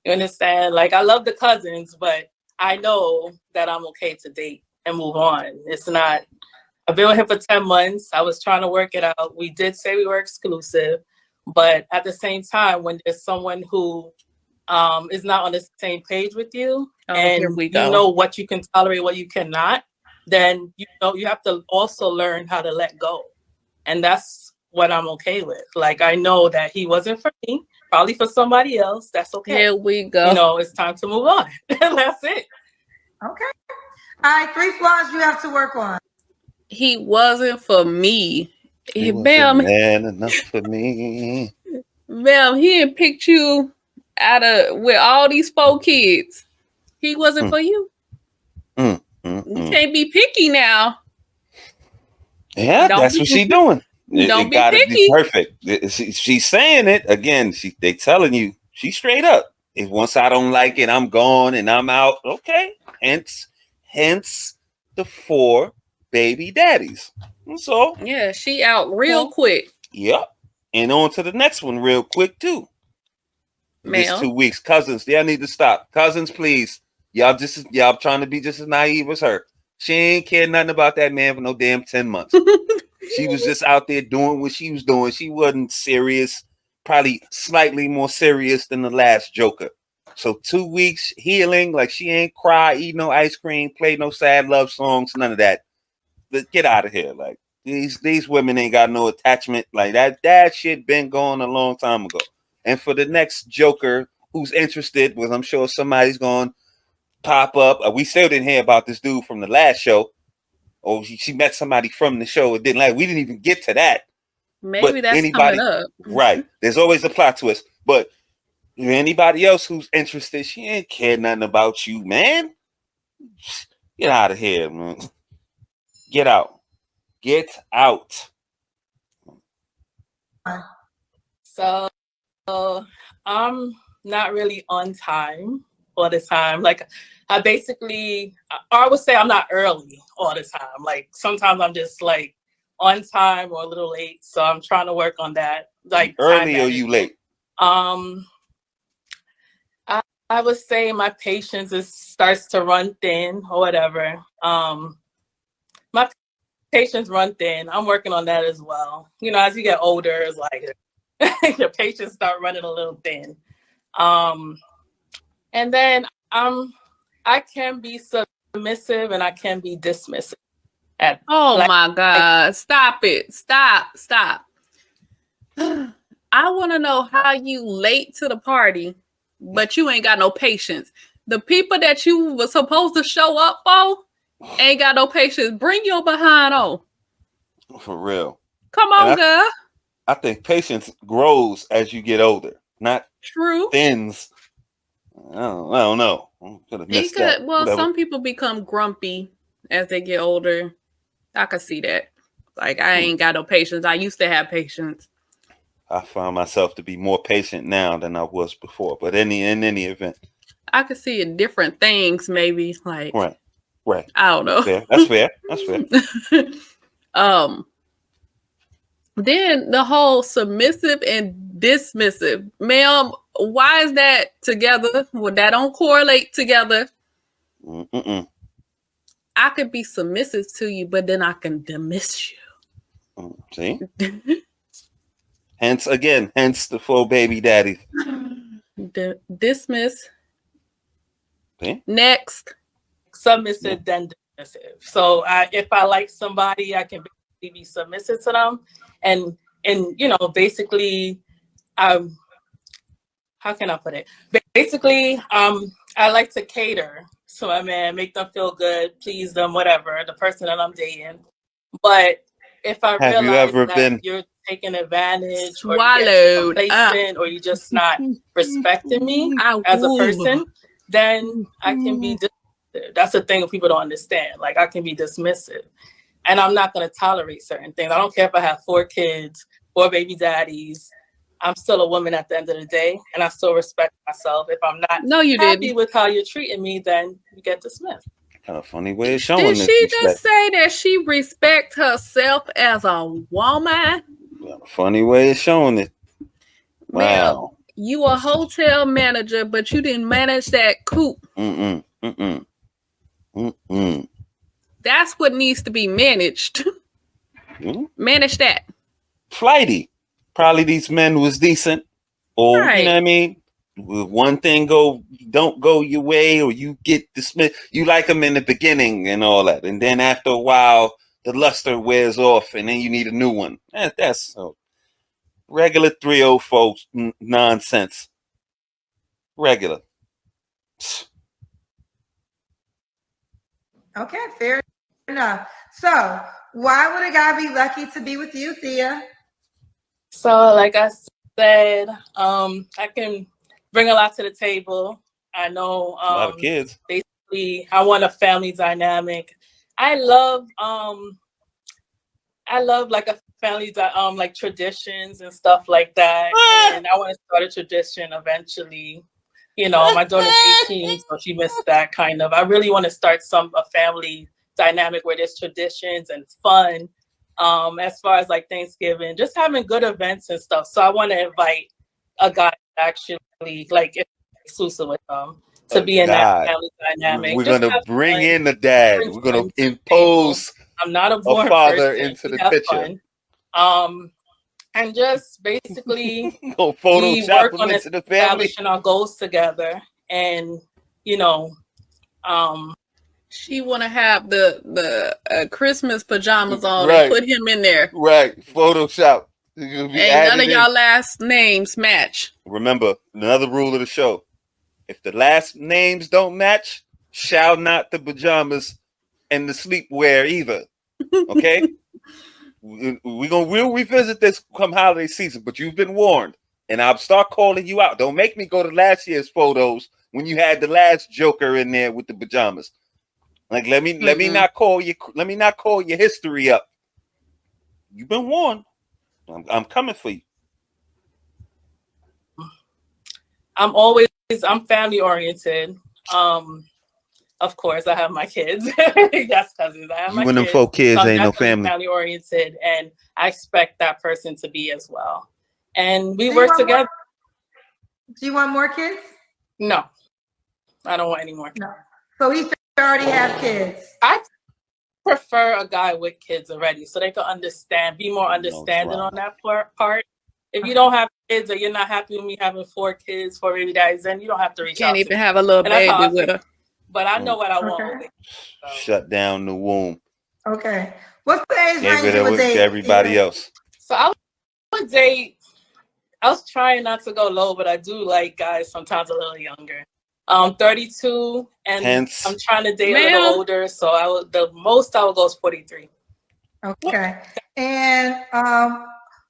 You understand? Like, I love the cousins, but I know that I'm okay to date and move on. It's not, I've been with him for 10 months. I was trying to work it out. We did say we were exclusive, but at the same time, when there's someone who is not on the same page with you, and you know what you can tolerate, what you cannot, then you have to also learn how to let go. And that's what I'm okay with. Like, I know that he wasn't for me, probably for somebody else. That's okay. Here we go. It's time to move on. That's it. Okay. All right, 3 flaws you have to work on. He wasn't for me. He wasn't man enough for me. Ma'am, he didn't pick you out of with all these 4 kids. He wasn't for you. You can't be picky now. Yeah, that's what she's doing. Don't be gotta picky. be perfect. She's saying it again. They telling you she's straight up. If once I don't like it, I'm gone and I'm out. Okay. Hence the 4 baby daddies. So yeah, she out real quick. Yep. And on to the next one real quick too. This 2 weeks. Cousins, y'all need to stop. Cousins, please. Y'all trying to be just as naive as her. She ain't care nothing about that man for no damn 10 months. She was just out there doing what she was doing. She wasn't serious, probably slightly more serious than the last Joker. So 2 weeks healing, like she ain't cry, eat no ice cream, play no sad love songs, none of that. get out of here. Like these women ain't got no attachment. Like that shit been going a long time ago. And for the next joker who's interested, because I'm sure somebody's going to pop up. We still didn't hear about this dude from the last show. Or she met somebody from the show. It didn't like. We didn't even get to that. Maybe But that's anybody, coming up. right? There's always a plot twist. But anybody else who's interested, she ain't care nothing about you, man. Get out of here, man. Get out. Get out. So I'm not really on time all the time. Like I would say I'm not early all the time. Like sometimes I'm just like on time or a little late. So I'm trying to work on that. Like early or you late? I would say my patience starts to run thin or whatever. My patience run thin. I'm working on that as well. You know, as you get older, it's like your patience start running a little thin. And then I can be submissive and I can be dismissive. My God. Stop it. Stop. I want to know how you late to the party, but you ain't got no patience. The people that you were supposed to show up for ain't got no patience. Bring your behind on. For real. Come on, girl. I think patience grows as you get older, not True. thins. I don't know. Some people become grumpy as they get older. I could see that. Like, I ain't got no patience. I used to have patience. I find myself to be more patient now than I was before. But in any event, I could see it different things, maybe. Like, right. I don't know. That's fair. Then the whole submissive and dismissive, ma'am. Why is that together? Well, that don't correlate together. Mm-mm. I could be submissive to you, but then I can dismiss you. See? Hence the 4 baby daddy. Dismiss. See? Next. Submissive, then dismissive. So if I like somebody, I can be submissive to them. And you know, basically, how can I put it? Basically, I like to cater to my man, make them feel good, please them, whatever, the person that I'm dating. But if I realize that you're taking advantage or you're complacent or you're just not respecting me as a person, then I can be dismissive. That's the thing people don't understand. Like, I can be dismissive. And I'm not going to tolerate certain things. I don't care if I have 4 kids, 4 baby daddies. I'm still a woman at the end of the day, and I still respect myself. If I'm not happy with how you're treating me, then you get dismissed. Kind of funny way of showing this. Did she just say that she respects herself as a woman? Funny way of showing it. Wow. Ma'am, you a hotel manager, but you didn't manage that coop. That's what needs to be managed. Manage that. Flighty. Probably these men was decent. Or, you know what I mean? One thing don't go your way, or you get dismissed. You like them in the beginning and all that. And then after a while, the luster wears off and then you need a new one. That's regular 304 nonsense. Regular. Okay, fair enough. So, why would a guy be lucky to be with you, Thea? So, like I said, I can bring a lot to the table. I know a lot of kids. Basically, I want a family dynamic. I love like a family like traditions and stuff like that. And I want to start a tradition eventually. You know, my daughter's 18, so she missed that kind of. I really want to start a family dynamic where there's traditions and fun. As far as like Thanksgiving, just having good events and stuff. So I want to invite a guy actually like exclusive with them to be in that family dynamic. We're gonna bring in the dad. We're gonna impose. I'm not a father into the picture. And just basically we work on establishing our goals together, and you know, She want to have the Christmas pajamas on Right. and put him in there. Right. Photoshop. It'll be Ain't none added of in. y'all last names match. Remember, another rule of the show. If the last names don't match, shall not the pajamas and the sleepwear either. Okay? We'll revisit this come holiday season, but you've been warned. And I'll start calling you out. Don't make me go to last year's photos when you had the last Joker in there with the pajamas. Like let me not call your history up. You've been warned. I'm coming for you. I'm family oriented. Of course, I have my kids. Yes, cousins. I have my You and them kids. 4 kids So I'm ain't no definitely family. family oriented, and I expect that person to be as well. And we work together. Do you want more kids? No, I don't want any more kids. No. So he should already have kids. I prefer a guy with kids already, so they can understand, be more understanding on that part. If you don't have kids or you're not happy with me having 4 kids, 4 baby daddies, then you don't have to reach out. Can't even have a little baby with her. But I know what I want with it. So. Shut down the womb. Okay. What's the age range Gave it you would away date? to everybody else. So I would date. I was trying not to go low, but I do like guys sometimes a little younger. 32, and Hence. I'm trying to date a little older. So the most I would go is 43. Okay. And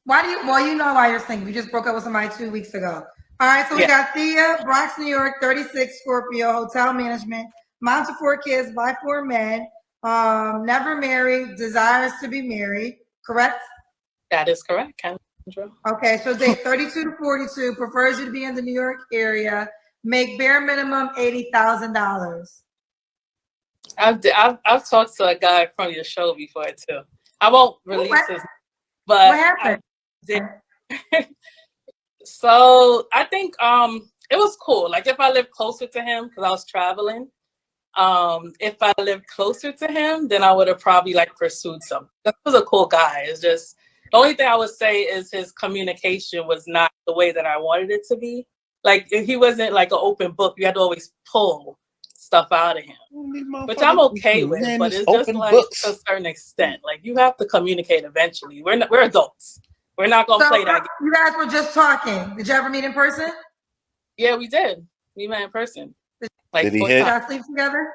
why do you? Well, you know why you're single. You just broke up with somebody 2 weeks ago. All right. So we got Thea, Bronx, New York, 36, Scorpio, hotel management, mom to 4 kids by 4 men, never married, desires to be married. Correct? That is correct, Kendra. Okay. So date 32 to 42, prefers you to be in the New York area, make bare minimum $80,000. I've talked to a guy from your show before too. I won't release his, but what happened? So I think it was cool. Like if I lived closer to him, because I was traveling. If I lived closer to him, then I would have probably like pursued something. That was a cool guy. It's just the only thing I would say is his communication was not the way that I wanted it to be. Like if he wasn't like an open book, you had to always pull stuff out of him, which I'm okay with, but it's just like to a certain extent. Like you have to communicate eventually. We're adults. We're not gonna play that game. You guys were just talking. Did you ever meet in person? Yeah, we did. We met in person. Like, did he hit? Did y'all sleep together?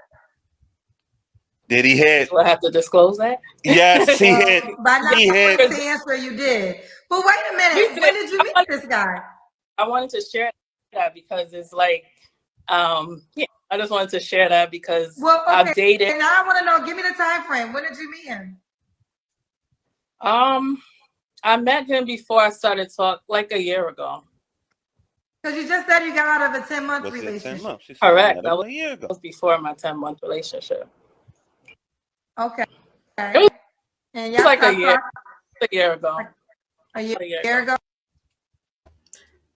Did he hit? Do I have to disclose that? Yes, he hit. By not he hit. to answer, you did. But wait a minute. When did you meet this guy? I wanted to share that because it's like, I just wanted to share that because I've dated. And I want to know, give me the time frame. When did you meet him? I met him before I started talk, like a year ago. Because you just said you got out of a 10-month relationship. 10 months. Correct. That was a year ago. Was before my 10-month relationship. Okay. It was like a year ago. A year ago.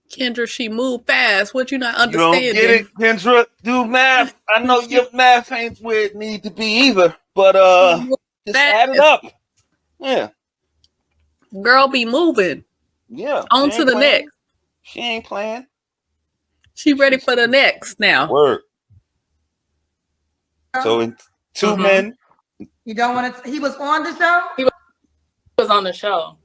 Kendra, she moved fast. What you not understanding? You don't get it, Kendra. Do math. I know your math ain't where it need to be either, but just add it up. Yeah. Girl be moving. Yeah. On to the next. She ain't playing. She ready for the next now. Word. So in 2 men. You don't want to. He was on the show. He was on the show,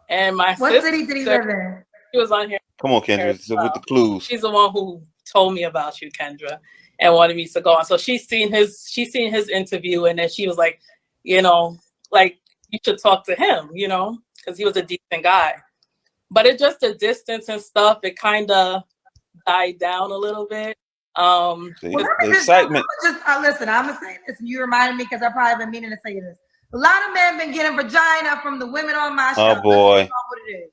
and my what sister, city did he live in? He was on here. Come on, Kendra. So with the clues. She's the one who told me about you, Kendra, and wanted me to go on. So she's seen his interview, and then she was like, like you should talk to him, because he was a decent guy. But it's just the distance and stuff. It kind of died down a little bit. The excitement. Listen, I'm gonna say this, and you reminded me because I probably been meaning to say this. A lot of men been getting vagina from the women on my show. Oh boy. What it is.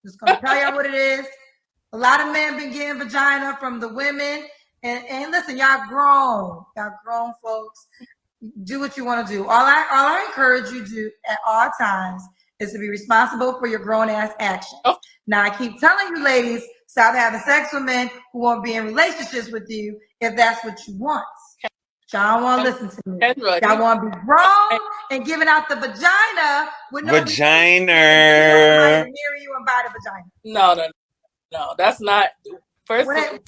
Just gonna tell y'all what it is. A lot of men been getting vagina from the women, and listen, y'all grown folks. Do what you want to do. All I encourage you to do at all times is to be responsible for your grown ass actions. Oh. Now I keep telling you, ladies, stop having sex with men who won't be in relationships with you if that's what you want. Y'all don't want to listen to me. Y'all want to be grown and giving out the vagina with no vagina. Marry you and buy the vagina. No, that's not. What is it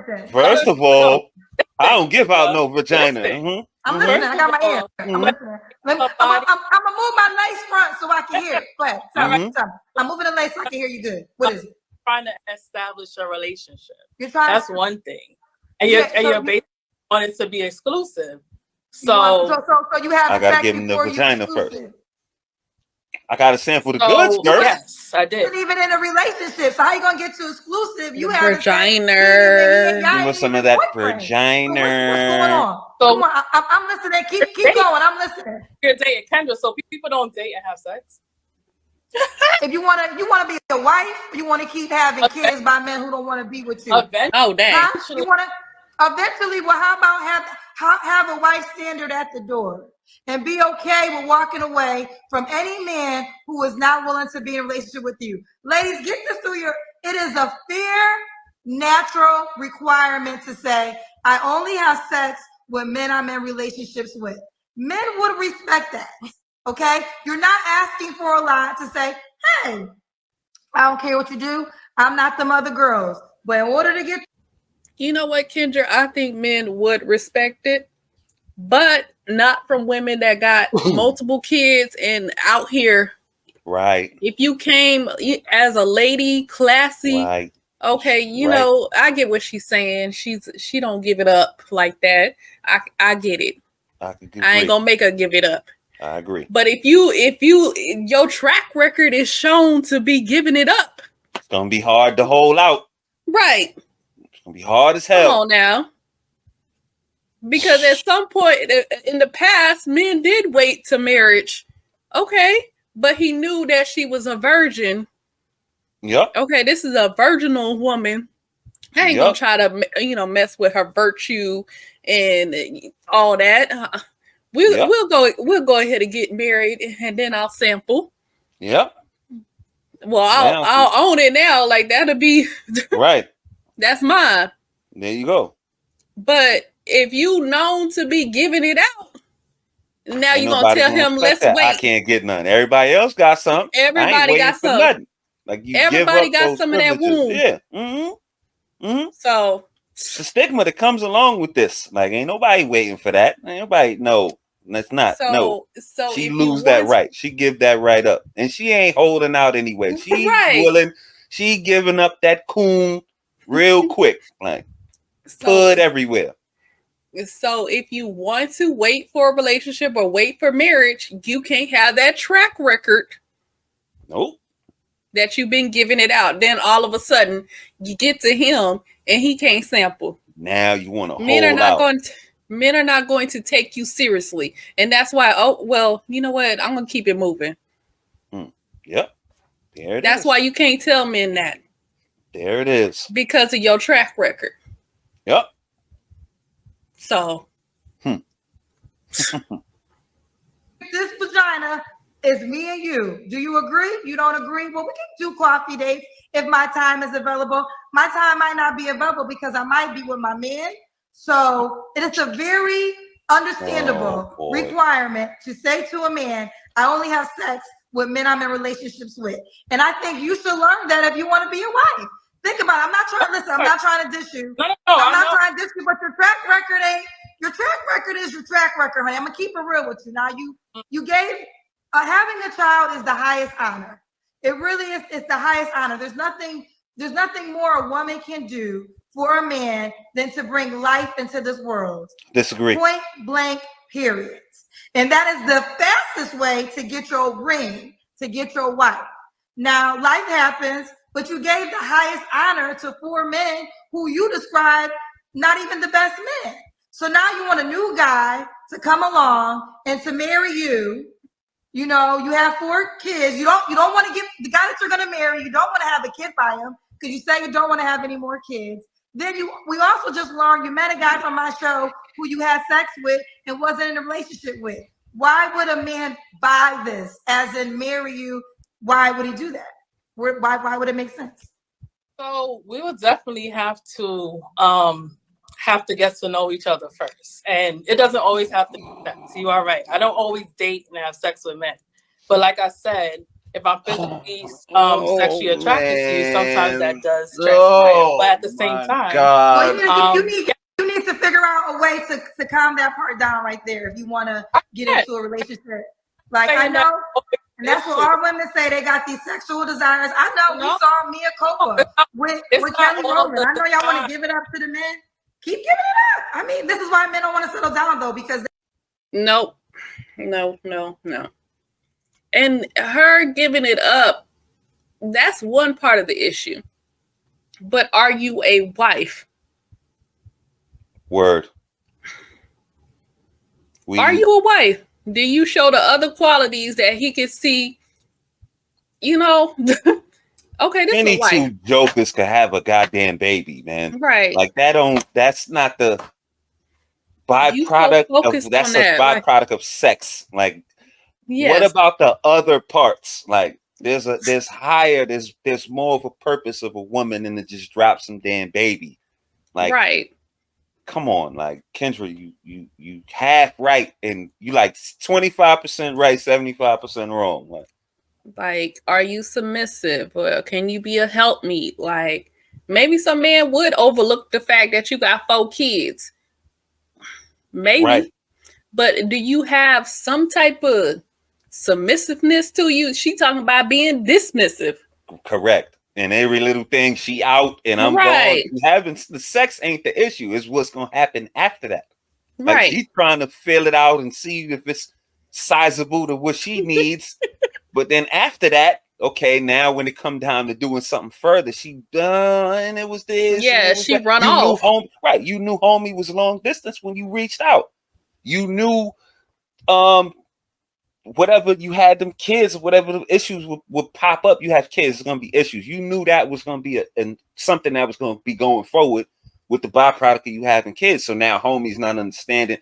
then? First of all, I don't give out no vagina. I'm Mhm. listening. I got my ear. I'm Mhm. listening. I'm gonna move my lace front so I can hear it. Go ahead. Tell me. Mhm. Tell me. I'm moving the lace so I can hear you good. What is it? Trying to establish a relationship. You're trying. That's one thing. And Yeah, you're basically want it to be exclusive. So you have I the gotta sex give him the before you vagina first. exclusive. I gotta sample the goods first. Yes, I did. You're even in a relationship. So how you gonna get to exclusive? You have Vagina. Give us some of that vagina. What's going on? So Come on, I'm listening. Keep going. I'm listening. you're dating Kendra, so people don't date and have sex. If you wanna be a wife, you wanna keep having kids by men who don't want to be with you. Oh, dang. Huh? You wanna eventually? Well, how about have a wife standard at the door and be okay with walking away from any man who is not willing to be in a relationship with you. Ladies, get this through your. It is a fair, natural requirement to say I only have sex with men I'm in relationships with. Men would respect that. Okay, you're not asking for a lot to say, hey, I don't care what you do. I'm not them other girls. But in order to get You know what, Kendra? I think men would respect it, but not from women that got multiple kids and out here. Right. If you came as a lady, classy, Right. okay, you know, I get what she's saying. She don't give it up like that. I get it. I ain't gonna make her give it up. I agree. But if your track record is shown to be giving it up, it's gonna be hard to hold out. Right. It's gonna be hard as hell. Come on now. Because at some point in the past, men did wait to marriage. Okay. But he knew that she was a virgin. Yep. Okay, this is a virginal woman. I ain't gonna try to, mess with her virtue and all that. We'll go ahead and get married, and then I'll sample. Yep. Well, I'll own it now. Like that'll be right. That's mine. There you go. But if you known to be giving it out, now Ain't you're gonna tell him let's wait. I can't get none. Everybody else got something. Everybody got something. Nothing. Like you Everybody give up got some of that womb. Yeah. Mm-hmm. Mm-hmm. So it's the stigma that comes along with this. Like ain't nobody waiting for that. Ain't nobody that's not. So she lose that right. She give that right up. And she ain't holding out anyway. She's willing. She giving up that coon real quick. Like put everywhere. So if you want to wait for a relationship or wait for marriage, you can't have that track record. Nope. That you've been giving it out. Then all of a sudden you get to him and he can't sample. Now you want to hold out. Men are not going to take you seriously. And that's why, you know what? I'm going to keep it moving. Yep. There it That's why you can't tell men that. There it is. Because of your track record. Yep. So. This vagina is me and you. Do you agree? You don't agree? Well, we can do coffee dates if my time is available. My time might not be available because I might be with my man. So it is a very understandable requirement to say to a man, I only have sex with men I'm in relationships with. And I think you should learn that if you want to be a wife. Think about it. I'm not trying to dish you. I'm not trying to dish you, but your track record is your track record, honey. I'm gonna keep it real with you. Now you gave having a child is the highest honor. It really is. It's the highest honor. There's nothing more a woman can do for a man than to bring life into this world. Disagree. Point blank, period. And that is the fastest way to get your ring, to get your wife. Now, life happens, but you gave the highest honor to 4 men who you describe not even the best men. So now you want a new guy to come along and to marry you. You know, you have 4 kids. You don't want to get the guy that you're going to marry. You don't want to have a kid by him because you say you don't want to have any more kids. Then we also just learned you met a guy from my show who you had sex with and wasn't in a relationship with. Why would a man buy this, as in marry you? Why would he do that? Why would it make sense? So we would definitely have to get to know each other first. And it doesn't always have to be sex. You are right. I don't always date and have sex with men. But like I said, if I'm physically sexually attracted to you, sometimes that does transpire. But at the same time, you need to figure out a way to calm that part down right there if you want to get into a relationship. Like I know, and that's what all women say. They got these sexual desires. I know. We saw Mia Copa with Kelly Rowland. I know y'all want to give it up to the men. Keep giving it up. I mean, this is why men don't want to settle down though, because no. And her giving it up, that's one part of the issue. But are you a wife? Word. Are you a wife? Do you show the other qualities that he can see? You know, okay, this any is a wife. two jokers could have a goddamn baby, man. Right. Like that's not the byproduct of that's a byproduct of sex. Like what about the other parts? Like there's more of a purpose of a woman than to just drop some damn baby. Like right. Come on, like Kendra, you half right and you like 25% right, 75% wrong. Like, are you submissive? Or can you be a helpmeet? Like, maybe some man would overlook the fact that you got 4 kids. Maybe. Right. But do you have some type of submissiveness to you? She talking about being dismissive. Correct. And every little thing she out and I'm gone. Having the sex ain't the issue. It's what's going to happen after that. Like she's trying to fill it out and see if it's sizable to what she needs. But then after that, okay, now when it come down to doing something further, she done and it was this. Yeah, she run off. You knew homie was long distance when you reached out. You knew whatever you had them kids, whatever the issues would pop up, you have kids, it's gonna be issues. You knew that was gonna be something that was gonna be going forward with the byproduct of you having kids. So now homie's not understanding.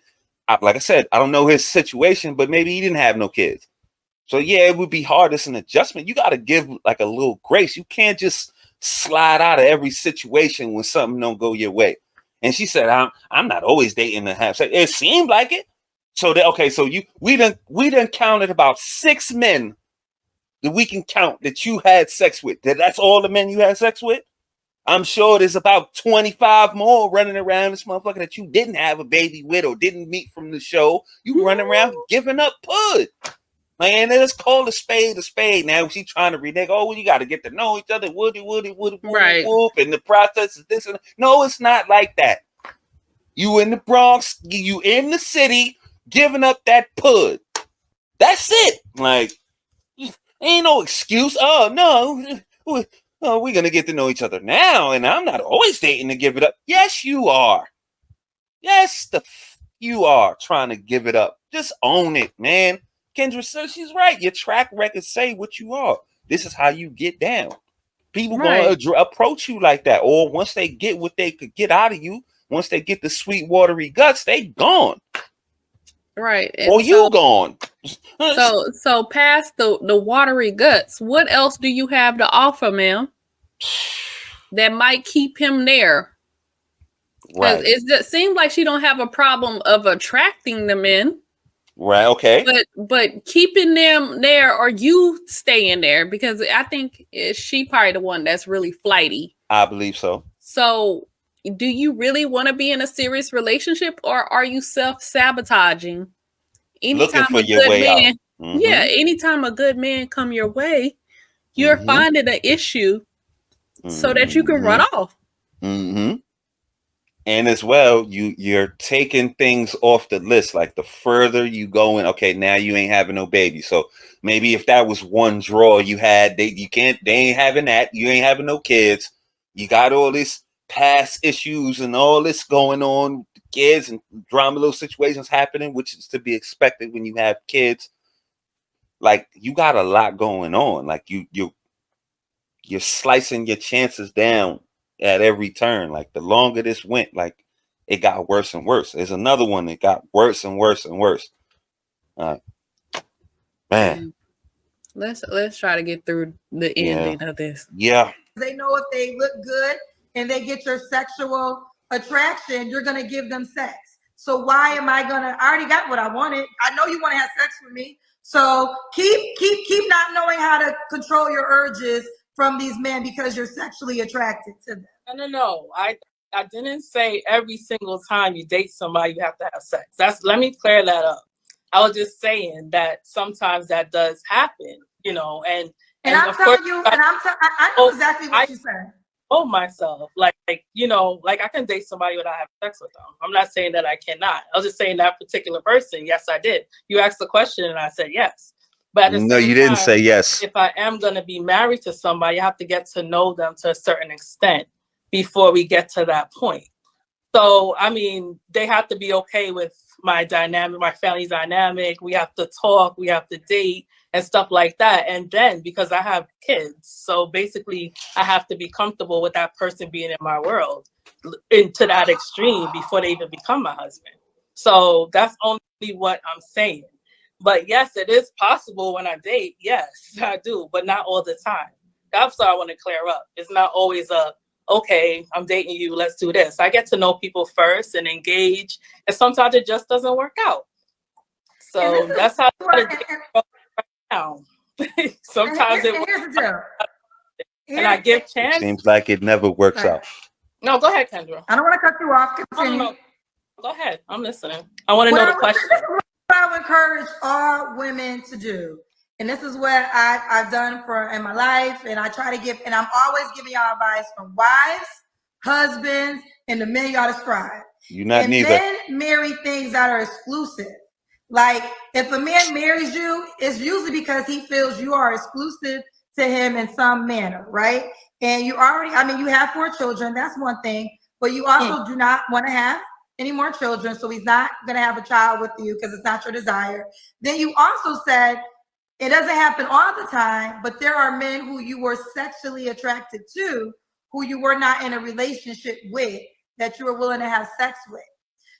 Like I said, I don't know his situation, but maybe he didn't have no kids. So yeah, it would be hard. It's an adjustment. You got to give like a little grace. You can't just slide out of every situation when something don't go your way. And she said, I'm not always dating to have sex. It seemed like it. So we done counted about 6 men that we can count that you had sex with. That's all the men you had sex with. I'm sure there's about 25 more running around this motherfucker that you didn't have a baby with or didn't meet from the show. You running around giving up pud. Man, let's call a spade. Now she trying to renege. Oh, you got to get to know each other. Woody, right. whoop. And the process is this. No, it's not like that. You in the Bronx, you in the city, giving up that pud. That's it. Like, ain't no excuse. Oh, no. We're going to get to know each other now. And I'm not always dating to give it up. Yes, you are. Yes, you are trying to give it up. Just own it, man. Kendra says she's right. Your track record say what you are. This is how you get down. People going to approach you like that. Or once they get what they could get out of you, once they get the sweet watery guts, they gone. Right. And or you gone. So past the watery guts, what else do you have to offer, ma'am? That might keep him there. Right. It seems like she don't have a problem of attracting the men. Right. Okay. But keeping them there or you staying there, because I think she probably the one that's really flighty. I believe so. So do you really want to be in a serious relationship or are you self-sabotaging? Looking for your way out. Mm-hmm. Yeah. Anytime a good man come your way, you're finding an issue so that you can run off. Mm-hmm. And as well, you're taking things off the list. Like the further you go in, okay, now you ain't having no baby. So maybe if that was one draw you had, they ain't having that. You ain't having no kids. You got all this past issues and all this going on with the kids and drama, little situations happening, which is to be expected when you have kids. Like you got a lot going on. Like you're slicing your chances down at every turn. Like the longer this went, like it got worse and worse. There's another one that got worse and worse and worse. Man, let's try to get through the ending of this. Yeah, they know if they look good and they get your sexual attraction, you're gonna give them sex. So why am I already got what I wanted. I know you want to have sex with me. So keep not knowing how to control your urges from these men because you're sexually attracted to them. No. I didn't say every single time you date somebody you have to have sex. Let me clear that up. I was just saying that sometimes that does happen, you know, and I'm of course telling you, and I know exactly what you said. Oh, myself, like you know, like I can date somebody without having sex with them. I'm not saying that I cannot. I was just saying that particular person. Yes, I did. You asked the question and I said yes. But at the No, same you didn't time, say yes. if I am going to be married to somebody, I have to get to know them to a certain extent before we get to that point. So, I mean, they have to be okay with my dynamic, my family dynamic. We have to talk, we have to date and stuff like that. And then because I have kids, so basically I have to be comfortable with that person being in my world into that extreme before they even become my husband. So that's only what I'm saying. But yes, it is possible when I date. Yes, I do, but not all the time. That's what I want to clear up. It's not always okay, I'm dating you, let's do this. I get to know people first and engage, and sometimes it just doesn't work out. So that's how I date right now. Sometimes it works out, and I give chances. Seems like it never works out. No, go ahead, Kendra. I don't want to cut you off. Continue. No. Go ahead. I'm listening. I want to know the question. This is what I would encourage all women to do. And this is what I've done in my life. And I try to give, and I'm always giving y'all advice from wives, husbands, and the men y'all describe. You're not neither. Men marry things that are exclusive. Like if a man marries you, it's usually because he feels you are exclusive to him in some manner, right? And you have 4 children. That's one thing. But you also do not want to have any more children. So he's not going to have a child with you because it's not your desire. Then you also said it doesn't happen all the time, but there are men who you were sexually attracted to, who you were not in a relationship with, that you were willing to have sex with.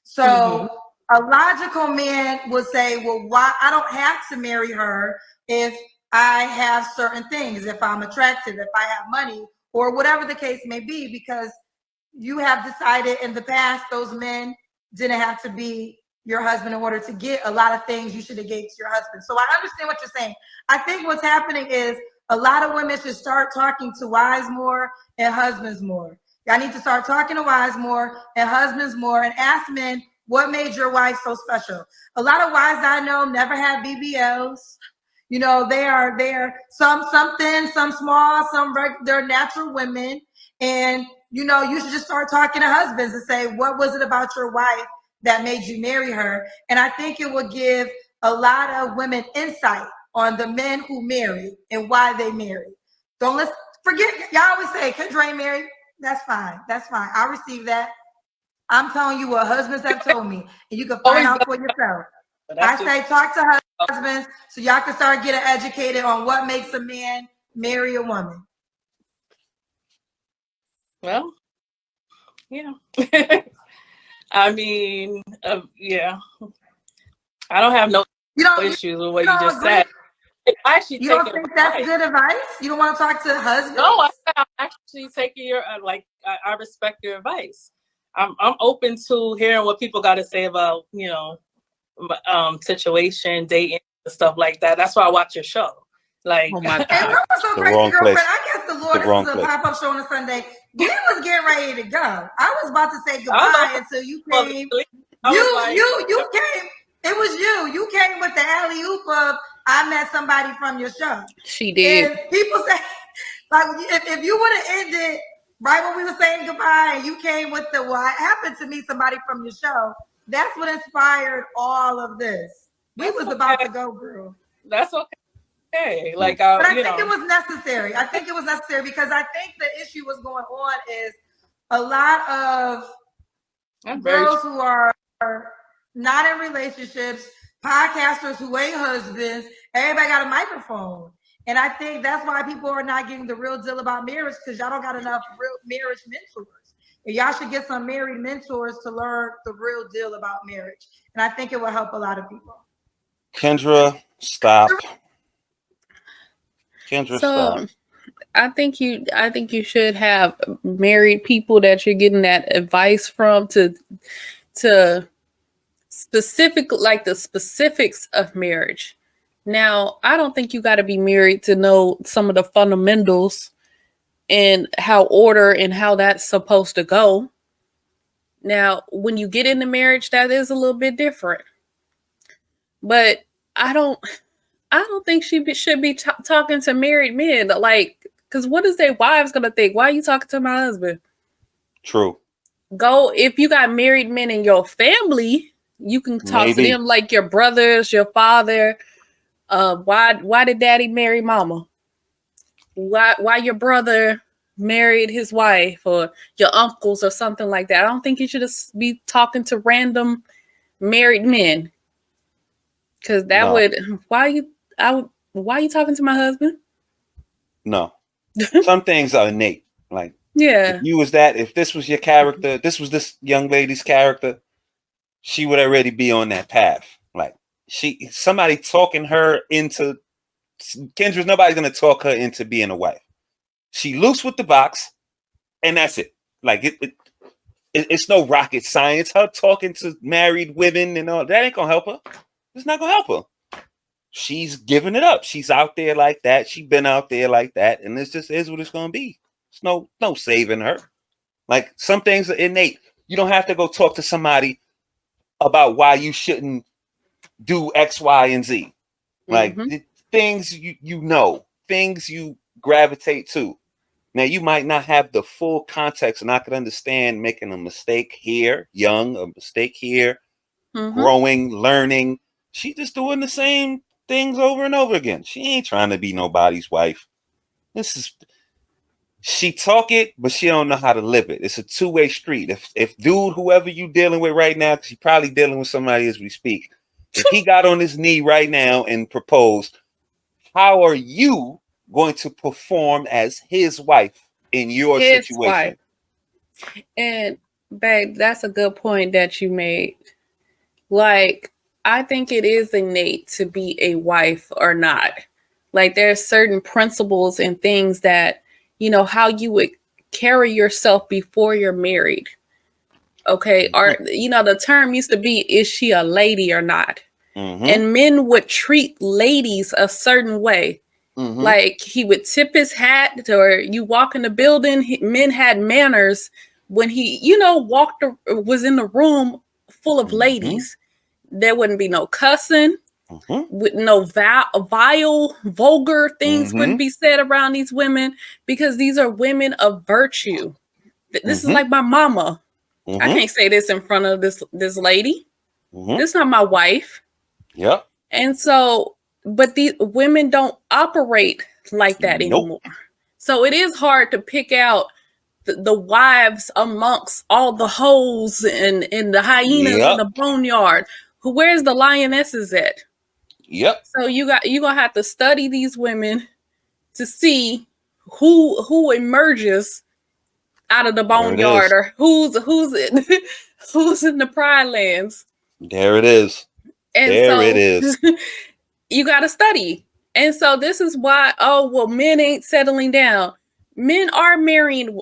So a logical man would say, well, why? I don't have to marry her if I have certain things, if I'm attractive, if I have money, or whatever the case may be, because you have decided in the past those men didn't have to be your husband in order to get a lot of things you should have gave to your husband. So I understand what you're saying. I think what's happening is a lot of women should start talking to wives more and husbands more. Y'all need to start talking to wives more and husbands more and ask men, what made your wife so special? A lot of wives I know never had BBLs. You know, they're some thin, some small, they're natural women. And you know, you should just start talking to husbands and say, what was it about your wife that made you marry her? And I think it would give a lot of women insight on the men who marry and why they marry. Don't let's forget, y'all always say, Kendra ain't married. That's fine. That's fine. I'll receive that. I'm telling you what husbands have told me, and you can find out for yourself. I say talk to husbands so y'all can start getting educated on what makes a man marry a woman. Well, yeah. I mean, yeah. I don't have no issues with what you just said. I actually you don't think that's good advice? You don't want to talk to husbands? No, I'm actually taking your I respect your advice. I'm open to hearing what people got to say about, you know, situation, dating, stuff like that. That's why I watch your show. Like, oh my God. And what was so crazy, girlfriend? I guess the Lord, this is a pop-up show on a Sunday. We was getting ready to go. I was about to say goodbye until you came. You came. It was you. You came with the alley-oop of I met somebody from your show. She did. And people say, like, if you would have ended right when we were saying goodbye, and you came with the what happened to meet somebody from your show. That's what inspired all of this. We was about to go, girl. That's okay. Hey, like, but I think it was necessary. I think it was necessary because I think the issue was going on is a lot of girls who are not in relationships, podcasters who ain't husbands, everybody got a microphone. And I think that's why people are not getting the real deal about marriage because y'all don't got enough real marriage mentors. And y'all should get some married mentors to learn the real deal about marriage. And I think it will help a lot of people. Kendra, stop. Kendra, stop. I think you should have married people that you're getting that advice from to specific, like the specifics of marriage. Now, I don't think you got to be married to know some of the fundamentals and how order and how that's supposed to go. Now, when you get into marriage, that is a little bit different. But I don't think should be talking to married men. Like, because what is their wives gonna think? Why are you talking to my husband? True. Go, if you got married men in your family, you can talk to them like your brothers, your father. Why did daddy marry mama? Why your brother married his wife, or your uncles or something like that? I don't think you should just be talking to random married men, because that would why are you talking to my husband? No. Some things are innate. Like, Yeah. if this was your character, this was this young lady's character, she would already be on that path. Like, somebody talking her into Kendra's, nobody's gonna talk her into being a wife. She loose with the box, and that's it. Like, it's no rocket science. Her talking to married women and all that ain't gonna help her. It's not gonna help her. She's giving it up. She's out there like that. She's been out there like that, and this just is what it's gonna be. It's no saving her. Like, some things are innate. You don't have to go talk to somebody about why you shouldn't do X, Y, and Z. Like, things things you gravitate to. Now, you might not have the full context, and I could understand making a mistake here, young, a mistake here, growing, learning. She just doing the same things over and over again. She ain't trying to be nobody's wife. She talk it, but she don't know how to live it. It's a two-way street. If dude, whoever you dealing with right now, because you're probably dealing with somebody as we speak, if he got on his knee right now and proposed, how are you going to perform as his wife in your situation? And babe, that's a good point that you made. Like, I think it is innate to be a wife or not. Like, there's certain principles and things that, how you would carry yourself before you're married. Okay. Or, the term used to be, is she a lady or not? And men would treat ladies a certain way. Like, he would tip his hat, or you walk in the building, men had manners when he, was in the room full of ladies. There wouldn't be no cussing, with no vile, vulgar things wouldn't be said around these women, because these are women of virtue. This is like my mama. I can't say this in front of this lady. This is not my wife. Yep. And so, but these women don't operate like that anymore. So it is hard to pick out the wives amongst all the hoes and the hyenas in the boneyard. Where's the lionesses at? Yep. So you're gonna have to study these women to see who emerges out of the boneyard, or who's in the pride lands. There it is. And it is. You got to study. And so this is why, men ain't settling down. Men are marrying,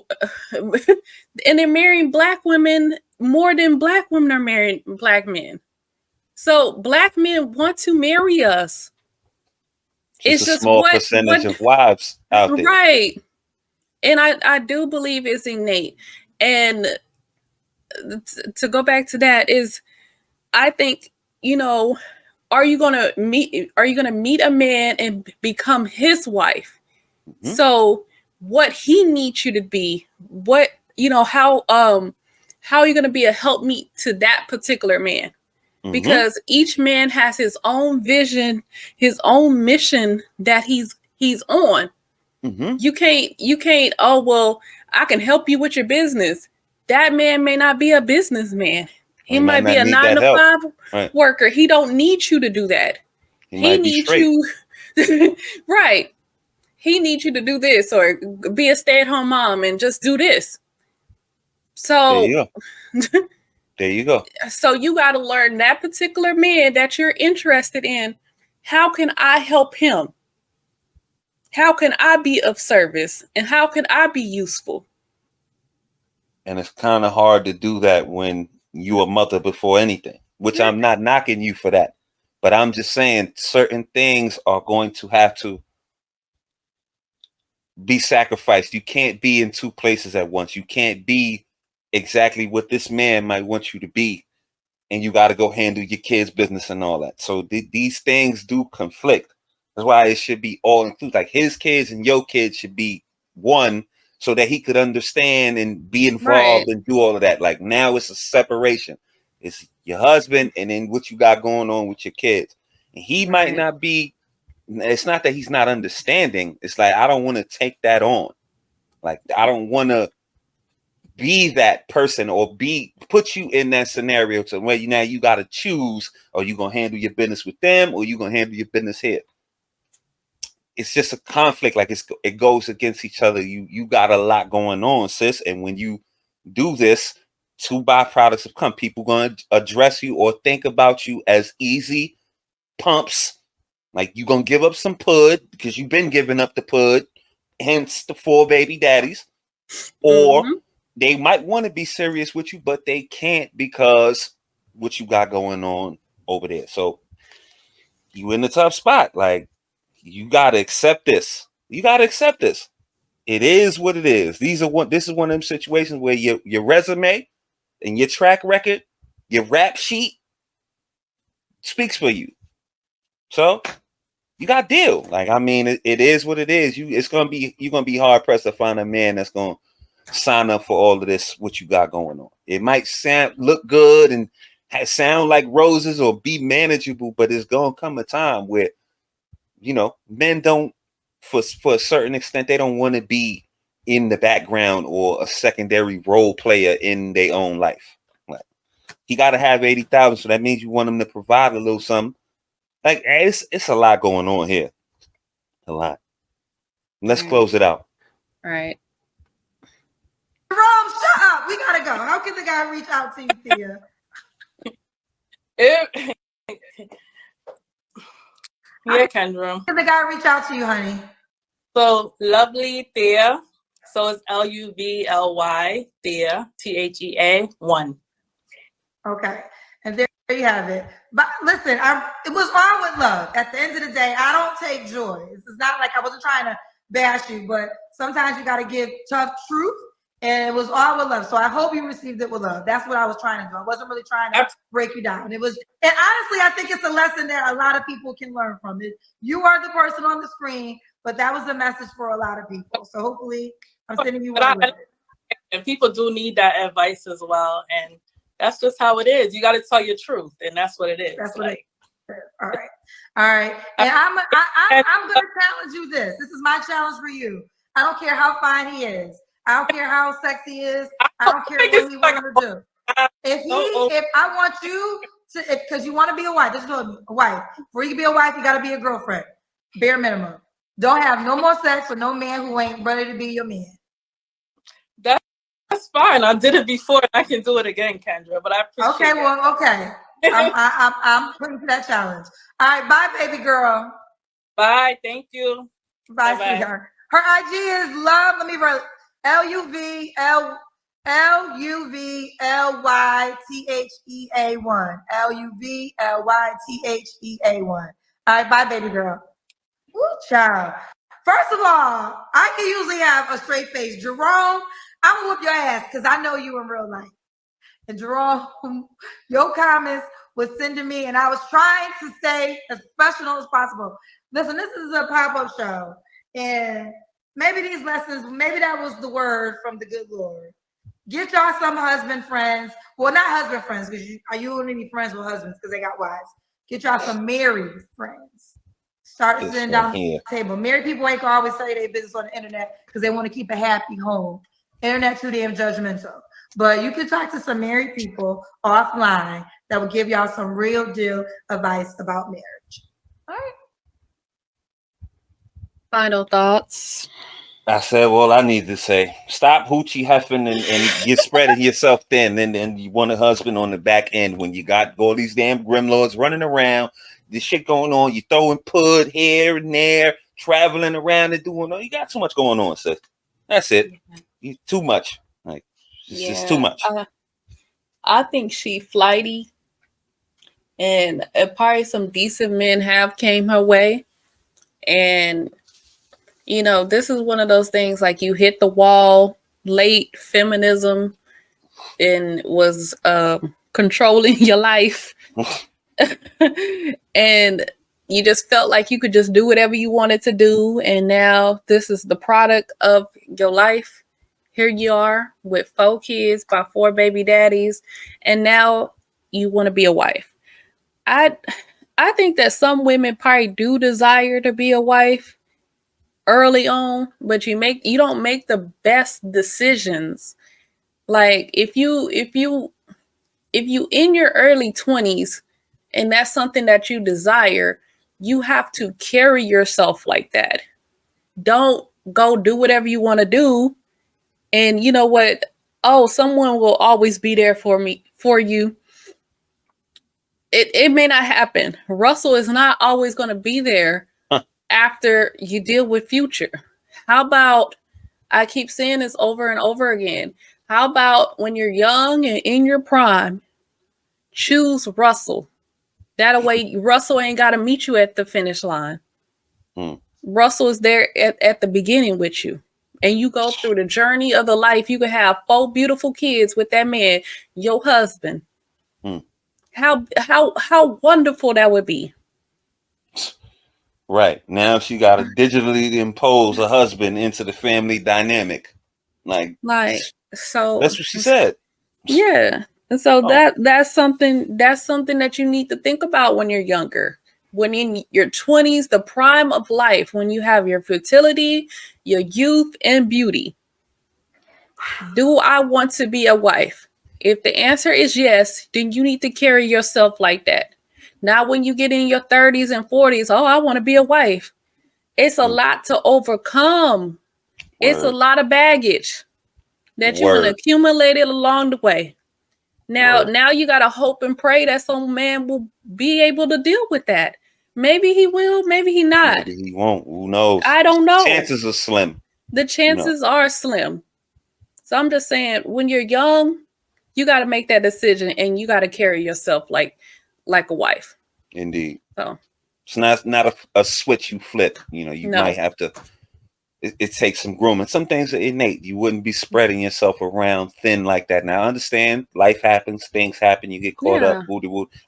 and they're marrying Black women more than Black women are marrying Black men. So Black men want to marry us. It's just a small percentage of wives out there. Right. And I do believe it's innate. And to go back to that is, I think, are you gonna meet a man and become his wife? So what he needs you to be, how are you gonna be a helpmeet to that particular man? Because each man has his own vision, his own mission that he's on. You can't, oh, well, I can help you with your business. That man may not be a businessman. He might be a 9-to-5 worker. He don't need you to do that. He needs you. Right. He needs you to do this, or be a stay-at-home mom and just do this. So there you go. So you got to learn that particular man that you're interested in. How can I help him? How can I be of service? And how can I be useful? And it's kind of hard to do that when you a mother before anything, which I'm not knocking you for that. But I'm just saying certain things are going to have to be sacrificed. You can't be in two places at once. You can't be exactly what this man might want you to be, and you got to go handle your kids' business and all that. So these things do conflict. That's why it should be all included. Like his kids and your kids should be one, so that he could understand and be involved and do all of that. Like now it's a separation. It's your husband and then what you got going on with your kids. And he might not be, it's not that he's not understanding. It's like, I don't want to take that on. Like, I don't want to be that person or put you in that scenario to where now you got to choose, or you going to handle your business with them, or you going to handle your business here. It's just a conflict. Like it goes against each other. You got a lot going on, sis. And when you do this, two byproducts have come. People going to address you or think about you as easy pumps. Like you going to give up some pud because you've been giving up the pud, hence the 4 baby daddies. Or they might want to be serious with you, but they can't because what you got going on over there. So you in the tough spot. Like, you got to accept this. You got to accept this. It is what it is. This is one of them situations where your resume and your track record, your rap sheet speaks for you. So you got to deal. Like, I mean, it is what it is. You're going to be hard pressed to find a man that's going to sign up for all of this, what you got going on. It might look good and sound like roses or be manageable, but it's going to come a time where, men don't, for a certain extent, they don't want to be in the background or a secondary role player in their own life. Like, he got to have 80,000, so that means you want him to provide a little something. Like, it's a lot going on here. A lot. Let's close it out. Right. Jerome, shut up. We gotta go. How can the guy reach out to you, Thea? Yeah, Kendra. How can the guy reach out to you, honey? So lovely Thea. So it's LUVLY Thea, THEA1. Okay. And there you have it. But listen, it was all with love. At the end of the day, I don't take joy. It's not like I wasn't trying to bash you, but sometimes you got to give tough truth. And it was all with love. So I hope you received it with love. That's what I was trying to do. I wasn't really trying to break you down. And honestly, I think it's a lesson that a lot of people can learn from it. You are the person on the screen, but that was a message for a lot of people. So hopefully I'm sending you one with it. And people do need that advice as well. And that's just how it is. You got to tell your truth. And that's what it is. That's what it is. All right. All right. And I'm going to challenge you this. This is my challenge for you. I don't care how fine he is. I don't care how sexy he is. I don't care what he wants to do. If I want you to, because you want to be a wife, just a wife. Before you can be a wife, you got to be a girlfriend. Bare minimum. Don't have no more sex with no man who ain't ready to be your man. That's fine. I did it before. I can do it again, Kendra. But I appreciate it. Okay. I'm putting to that challenge. All right. Bye, baby girl. Bye. Thank you. Bye, sweetheart. Her IG is love. Let me write LUVLYTHEA1. LUVLYTHEA1. All right. Bye, baby girl. Woo, child. First of all, I can usually have a straight face. Jerome, I'm gonna whoop your ass because I know you in real life. And Jerome, your comments was sending me, and I was trying to stay as professional as possible. Listen, this is a pop-up show, and maybe these lessons, maybe that was the word from the good Lord. Get y'all some husband friends. Well, not husband friends, because you only be friends with husbands because they got wives. Get y'all some married friends. Start sitting down the table. Married people ain't gonna always say their business on the internet because they want to keep a happy home. Internet too damn judgmental. But you can talk to some married people offline that will give y'all some real deal advice about marriage. All right. Final thoughts. I said, well, I need to say, stop hoochie heffing and you're spreading yourself thin. And then you want a husband on the back end when you got all these damn grimlords running around. This shit going on. You throwing pud here and there, traveling around and doing all. You got too much going on, sis. That's it. You too much. Like, it's just too much. I think she flighty, and probably some decent men have came her way, and this is one of those things like you hit the wall late. Feminism and was controlling your life, and you just felt like you could just do whatever you wanted to do, and now this is the product of your life. Here you are with 4 kids by 4 baby daddies, and now you want to be a wife. I think that some women probably do desire to be a wife early on, but you don't make the best decisions. Like if you in your early 20s and that's something that you desire, you have to carry yourself like that. Don't go do whatever you want to do. And you know what? Oh, someone will always be there for you. It may not happen. Russell is not always going to be there after you deal with Future. How about, I keep saying this over and over again, how about when you're young and in your prime, choose Russell. That way Russell ain't got to meet you at the finish line. Russell is there at the beginning with you. And you go through the journey of the life. You can have 4 beautiful kids with that man, your husband. How wonderful that would be. Right. Now she got to digitally impose a husband into the family dynamic. Like so that's what she said. Yeah. And so that's something that you need to think about when you're younger. When in your 20s, the prime of life, when you have your fertility, your youth, and beauty. Do I want to be a wife? If the answer is yes, then you need to carry yourself like that. Now, when you get in your 30s and 40s, oh, I want to be a wife. It's a lot to overcome. It's a lot of baggage that you can accumulate it along the way. Now you got to hope and pray that some man will be able to deal with that. Maybe he will, maybe he not. Maybe he won't. Who knows? I don't know. Chances are slim. The chances are slim. So I'm just saying, when you're young, you got to make that decision and you got to carry yourself like a wife. Indeed. So it's not a switch you flip. You know, you might have to. It takes some grooming. Some things are innate. You wouldn't be spreading yourself around thin like that. Now, I understand life happens, things happen, you get caught up.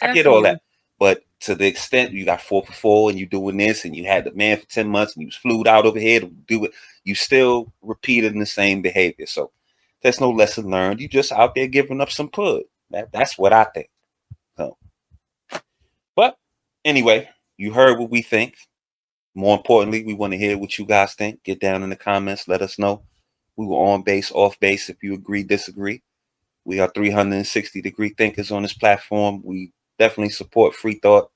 I get all that. But to the extent you got 4 for 4 and you doing this and you had the man for 10 months and you was flued out over here to do it, you still repeating the same behavior. So there's no lesson learned. You just out there giving up some pud. That's what I think. So, but anyway, you heard what we think. More importantly, we want to hear what you guys think. Get down in the comments. Let us know. We were on base, off base. If you agree, disagree. We are 360-degree thinkers on this platform. We definitely support free thought.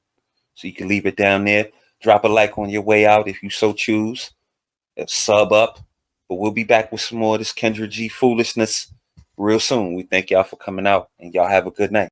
So you can leave it down there. Drop a like on your way out if you so choose. Sub up. But we'll be back with some more of this Kendra G foolishness real soon. We thank y'all for coming out and y'all have a good night.